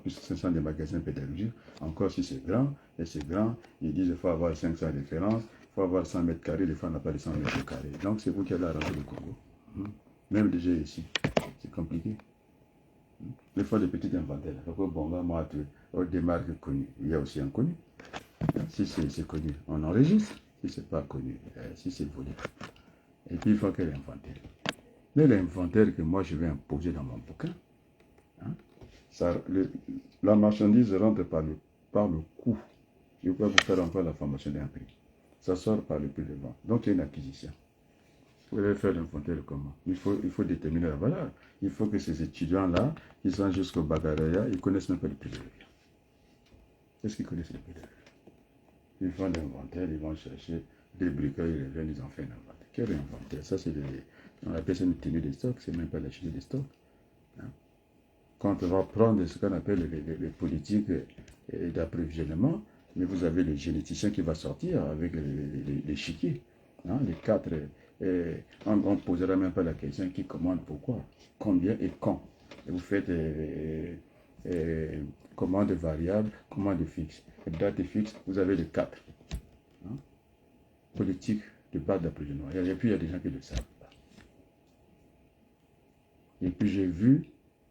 puisque ce sont des magasins pédagogiques. Encore si c'est grand, et c'est grand, ils disent qu'il faut avoir 500 références, il faut avoir 100 mètres carrés, des fois on n'a pas les 100 mètres carrés. Donc c'est vous qui allez arranger le Congo. Même déjà ici, c'est compliqué. Des fois, des petits inventaires. Bon, moi, des marques connues. Il y a aussi inconnu. Si c'est connu, on enregistre. Si ce n'est pas connu, si c'est volé. Et puis, il faut qu'il y ait l'inventaire. Mais l'inventaire que moi, je vais imposer dans mon bouquin, hein, la marchandise rentre par le coût. Je peux vous faire encore la formation d'un prix. Ça sort par le prix de vente. Donc, il y a une acquisition. Vous allez faire l'inventaire comment? Il faut déterminer la valeur. Il faut que ces étudiants-là, qui sont jusqu'au baccalauréat, ils connaissent même pas le prix de revient. Est-ce qu'ils connaissent le prix de revient? Ils font l'inventaire, ils vont chercher des bricoles, ils reviennent, ils en font un inventaire. Quel inventaire? Ça, on appelle ça une tenue de stock, c'est même pas la tenue de stock. Hein? Quand on va prendre ce qu'on appelle les politiques d'approvisionnement, mais vous avez le généticien qui va sortir avec les chiquiers, hein, les 4. On ne posera même pas la question qui commande pourquoi, combien et quand. Et vous faites commande variable, commande fixe. Date fixe, vous avez les 4. Hein? Politique de base d'approvisionnement. Et puis il y a des gens qui le savent pas. Et puis j'ai vu,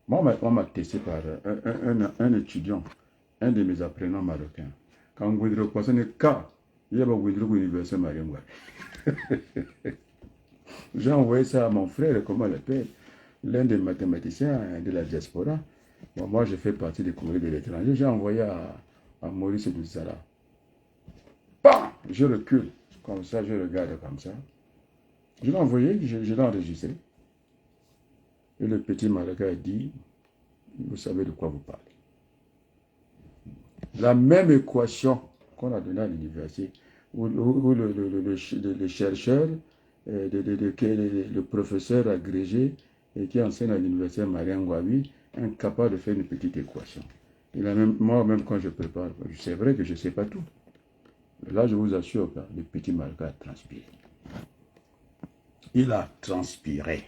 moi on m'a testé par un étudiant, un de mes apprenants marocains. Quand vous voulez reposer cas, il y a l'université Mariam. J'ai envoyé ça à mon frère, comment on l'appelle, l'un des mathématiciens de la diaspora. Bon, moi, je fais partie des courriers de l'étranger. J'ai envoyé à Maurice Doussala. Bam! Je recule, comme ça, je regarde comme ça. Je l'ai envoyé, je l'ai enregistré. Et le petit Marocain a dit, vous savez de quoi vous parlez. La même équation qu'on a donnée à l'université, où le chercheur, le professeur agrégé et qui enseigne à l'université Mariam Ngouabi, incapable de faire une petite équation. Moi-même, quand je prépare, c'est vrai que je ne sais pas tout. Là, je vous assure que le petit Marocain a transpiré. Il a transpiré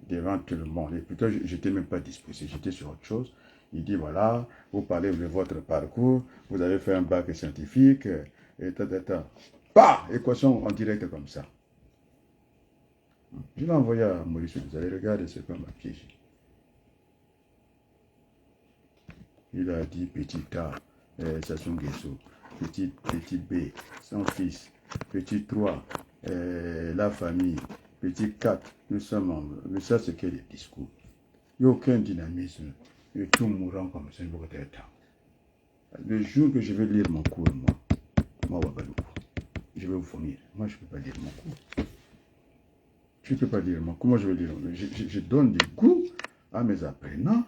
devant tout le monde. Et plutôt, je n'étais même pas disposé, j'étais sur autre chose. Il dit, voilà, vous parlez de votre parcours, vous avez fait un bac scientifique, et Bah, équation en direct comme ça. Je l'ai envoyé à Maurice, vous allez regarder ce qu'on m'a piégé. Il a dit petit A, Sassou Nguesso, petit B, son fils, petit 3, la famille, petit 4, nous sommes membres. Mais ça, c'est que les discours. Il n'y a aucun dynamisme. Et tout mourant comme ça, il faut que temps. Le jour que je vais lire mon cours, moi, je vais vous fournir. Moi, je ne peux pas lire mon cours. Je ne peux pas lire mon cours. Comment je vais lire? Je donne du goût à mes apprenants,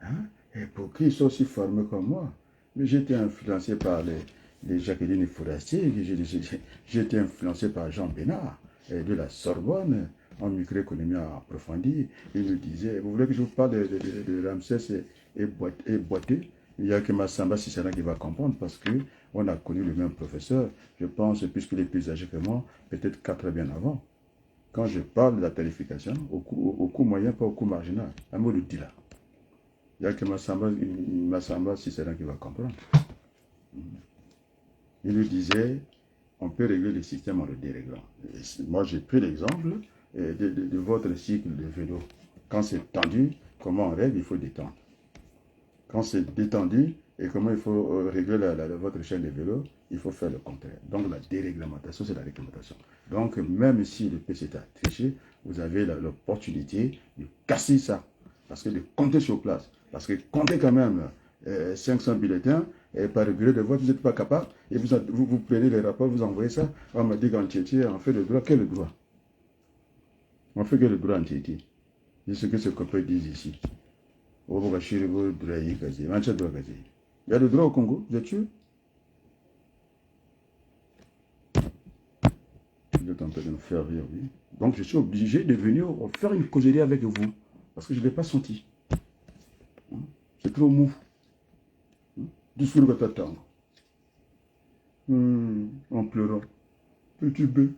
hein, et pour qu'ils soient aussi formés comme moi. Mais j'étais influencé par les Jacqueline Fourastier, j'étais influencé par Jean Bénard, de la Sorbonne, en microéconomie approfondie. Il me disait, vous voulez que je vous parle de Ramsès et Boité? Il n'y a que Massamba Sissana qui va comprendre parce qu'on a connu le même professeur, je pense, puisqu'il est plus âgé que moi, peut-être 4 ans bien avant. Quand je parle de la tarification, au coût moyen, pas au coût marginal, un mot le dit là. Il n'y a que Massamba Sissana qui va comprendre. Il lui disait, on peut régler le système en le déréglant. Moi, j'ai pris l'exemple de votre cycle de vélo. Quand c'est tendu, comment on règle, il faut détendre. Quand c'est détendu et comment il faut régler votre chaîne de vélo, il faut faire le contraire. Donc la déréglementation, c'est la réglementation. Donc même si le PC a triché, vous avez l'opportunité de casser ça. Parce que de compter sur place. Parce que compter quand même 500 bulletins, et par regret de vote, vous n'êtes pas capable, et vous prenez les rapports, vous envoyez ça, on me dit qu'en Tchétché, on fait le droit. Quel est le droit? On fait que le droit en Tchétché. C'est ce que ce copain dit ici. Il y a le droit au Congo, vous êtes sûr? Vous êtes en train de me faire rire, oui. Donc je suis obligé de venir faire une causerie avec vous. Parce que je ne l'ai pas senti. C'est trop mou. Discours que t'attends. En pleurant. Petit B.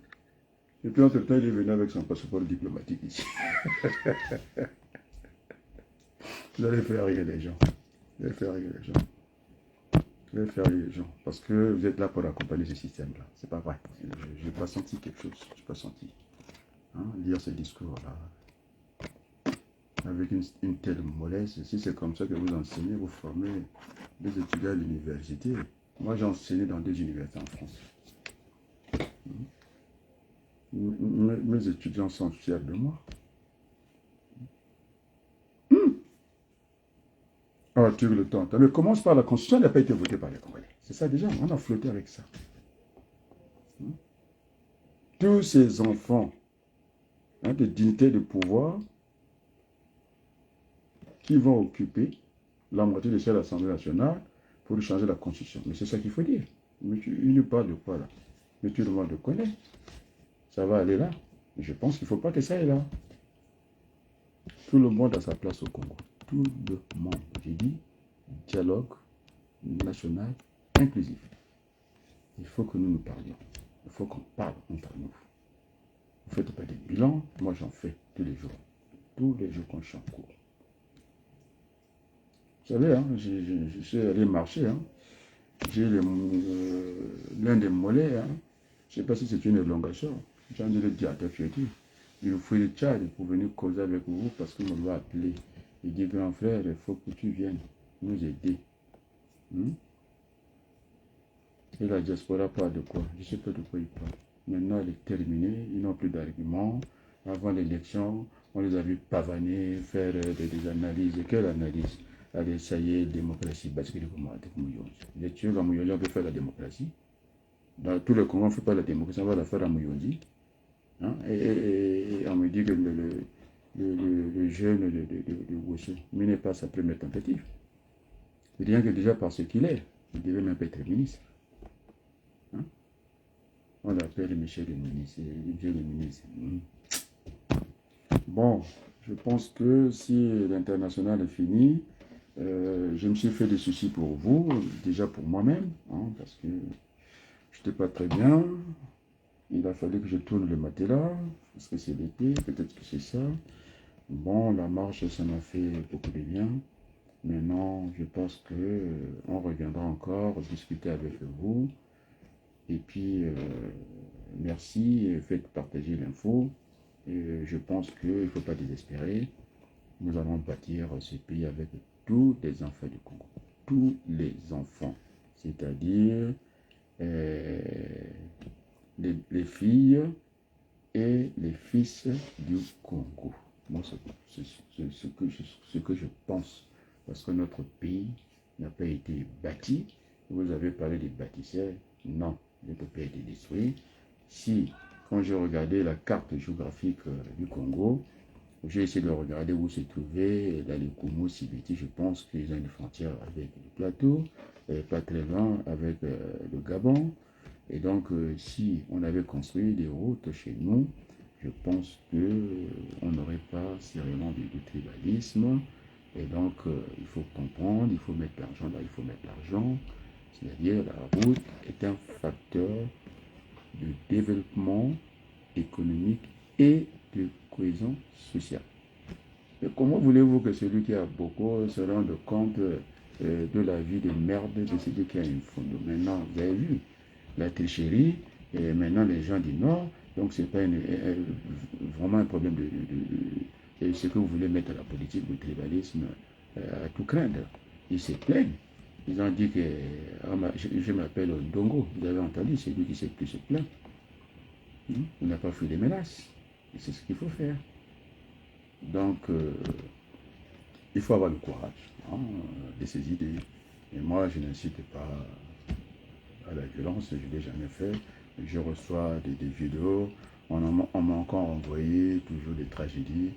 Et puis entre-temps, il est venu avec son passeport diplomatique ici. Vous allez faire rire les gens. Vous allez faire rire les gens. Vous allez faire rire les gens. Parce que vous êtes là pour accompagner ce système-là. C'est pas vrai. Je n'ai pas senti quelque chose. Je n'ai pas senti. Lire ce discours-là. Avec une telle mollesse. Si c'est comme ça que vous enseignez, vous formez des étudiants à l'université. Moi, j'ai enseigné dans des universités en France. Mes étudiants sont fiers de moi. Ah, tu veux le temps. Mais commence par la Constitution, n'a pas été votée par les Congolais. C'est ça déjà, on a flotté avec ça. Tous ces enfants de dignité, de pouvoir, qui vont occuper la moitié de cette Assemblée nationale pour changer la Constitution. Mais c'est ça qu'il faut dire. Mais il ne parle de quoi là? Mais tout le monde le connaît. Ça va aller là. Mais je pense qu'il ne faut pas que ça aille là. Tout le monde a sa place au Congo. Tout le monde. J'ai dit dialogue national inclusif. Il faut que nous nous parlions. Il faut qu'on parle entre nous. Vous ne faites pas des bilans. Moi, j'en fais tous les jours. Tous les jours quand je suis en cours. Vous savez, je suis allé marcher. J'ai l'un des mollets. Je ne sais pas si c'est une élongation. J'ai envie de le dire à ta fierté. Il faut le Tchad pour venir causer avec vous parce qu'il me l'a appelé. Il dit, grand frère, il faut que tu viennes nous aider. Et la diaspora parle de quoi? Je ne sais pas de quoi il parle. Maintenant, elle est terminée. Ils n'ont plus d'arguments. Avant l'élection, on les a vus pavaner, faire des analyses. Quelle analyse? Allez, ça y est, démocratie. Parce que vous êtes sûr qu'à Mouyonji, on peut faire la démocratie? Dans tout le Congo, on ne fait pas la démocratie, on va la faire à Mouyonji. Et on me dit que le jeune de Woussou n'est pas sa première tentative. Rien que déjà par ce qu'il est, il devait même pas être ministre. On l'appelle Michel le ministre, Dieu le ministre. Bon, je pense que si l'international est fini, je me suis fait des soucis pour vous, déjà pour moi-même, parce que je n'étais pas très bien. Il a fallu que je tourne le matelas, parce que c'est l'été, peut-être que c'est ça. Bon, la marche, ça m'a fait beaucoup de bien. Maintenant, je pense qu'on reviendra encore discuter avec vous. Et puis, merci, faites partager l'info. Je pense qu'il ne faut pas désespérer. Nous allons bâtir ce pays avec tous les enfants du Congo. Tous les enfants. C'est-à-dire les filles et les fils du Congo. Moi, c'est ce que je pense. Parce que notre pays n'a pas été bâti. Vous avez parlé des bâtisseurs. Non, notre pays a été détruit. Si, quand j'ai regardé la carte géographique du Congo, j'ai essayé de regarder où se trouvait la Likumu, Sibiti. Je pense qu'ils ont une frontière avec le plateau, pas très loin avec le Gabon. Et donc, si on avait construit des routes chez nous, je pense qu'on n'aurait pas sérieusement de tribalisme. Et donc, il faut comprendre, il faut mettre l'argent là, il faut mettre l'argent. C'est-à-dire, la route est un facteur de développement économique et de cohésion sociale. Et comment voulez-vous que celui qui a beaucoup se rende compte de la vie de merde de celui qui a une fond? Maintenant, vous avez vu la tricherie, et maintenant les gens du Nord Donc, ce n'est pas vraiment un problème et ce que vous voulez mettre à la politique, le tribalisme, à tout craindre. Ils se plaignent. Ils ont dit que je m'appelle Ndongo. Vous avez entendu, c'est lui qui s'est plus se plaint. Il n'a pas fui les menaces. Et c'est ce qu'il faut faire. Donc, il faut avoir le courage de ses idées. Et moi, je n'incite pas à la violence, je ne l'ai jamais fait. Je reçois des vidéos, on m'a encore envoyé toujours des tragédies.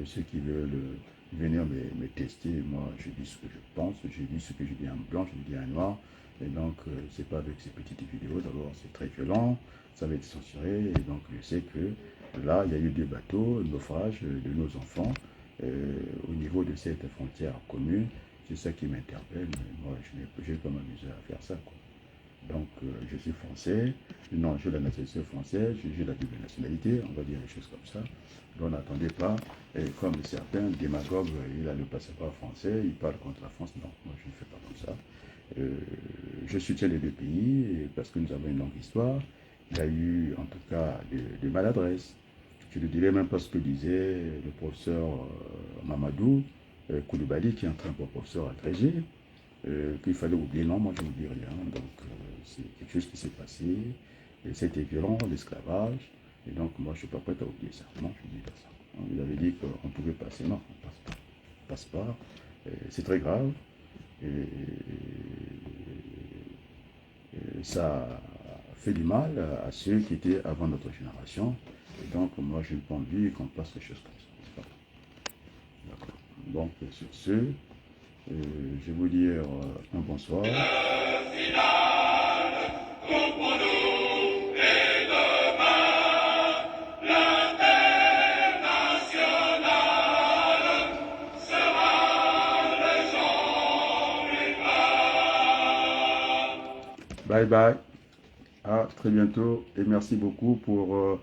Ceux qui veulent venir me tester, moi je dis ce que je pense, je dis ce que je dis en blanc, je dis en noir. Et donc, c'est pas avec ces petites vidéos, d'abord c'est très violent, ça va être censuré. Et donc, je sais que là, il y a eu des bateaux, naufrage de nos enfants au niveau de cette frontière commune. C'est ça qui m'interpelle. Moi, je ne vais pas m'amuser à faire ça, quoi. Donc, je suis français, non, j'ai la nationalité française, j'ai la double nationalité, on va dire des choses comme ça. Donc, n'attendez pas, et comme certains démagogues, il a le passeport français, il parle contre la France. Non, moi je ne fais pas comme ça. Je soutiens les deux pays parce que nous avons une longue histoire. Il y a eu en tout cas des maladresses. Je ne dirais même pas ce que disait le professeur Mamadou Koulibaly, qui est en train pour professeur agrégé. Qu'il fallait oublier. Non, moi je ne dis rien. Donc c'est quelque chose qui s'est passé. Et c'était violent, l'esclavage. Et donc moi je ne suis pas prêt à oublier ça. Non, je ne dis pas ça. Il avait dit qu'on pouvait passer. Non, on passe pas. On passe pas. C'est très grave. Et ça fait du mal à ceux qui étaient avant notre génération. Et donc moi je n'ai pas envie qu'on passe des choses comme ça. D'accord. Donc sur ce, je vais vous dire un bonsoir. Bye bye. À très bientôt et merci beaucoup pour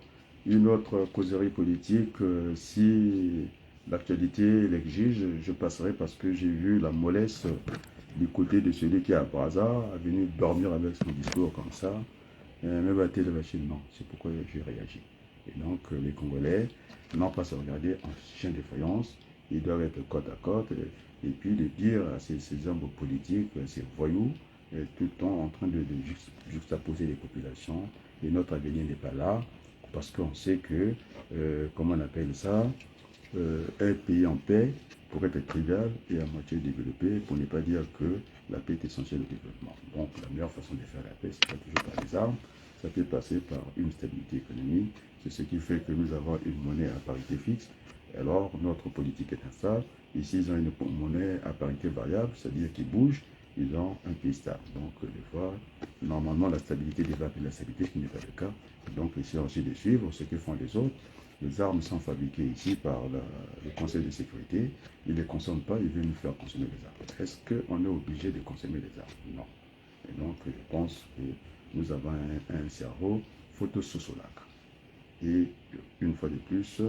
une autre causerie politique. Si l'actualité l'exige, je passerai parce que j'ai vu la mollesse du côté de celui qui est à Brazza, a venu dormir avec son discours comme ça. Même à la télévision, non. C'est pourquoi j'ai réagi. Et donc, les Congolais n'ont pas à se regarder en chien de faïence. Ils doivent être côte à côte. Et puis de dire à ces hommes politiques, ces voyous, tout le temps en train de juxtaposer les populations. Et notre avenir n'est pas là. Parce qu'on sait que, comment on appelle ça, un pays en paix pourrait être trivial et à moitié développé, pour ne pas dire que la paix est essentielle au développement. Donc la meilleure façon de faire la paix, c'est pas toujours par les armes, ça peut passer par une stabilité économique. C'est ce qui fait que nous avons une monnaie à parité fixe. Alors notre politique est instable. Ici, ils ont une monnaie à parité variable, c'est-à-dire qu'ils bougent. Ils ont un pays stable. Donc, des fois, normalement, la stabilité développe la stabilité, ce qui n'est pas le cas. Donc, il s'agit de suivre ce que font les autres. Les armes sont fabriquées ici par le Conseil de sécurité. Ils ne les consomment pas, ils veulent nous faire consommer les armes. Est-ce qu'on est obligé de consommer les armes? Non. Et donc, je pense que nous avons un cerveau photosociolaque. Et une fois de plus,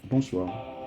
bonsoir.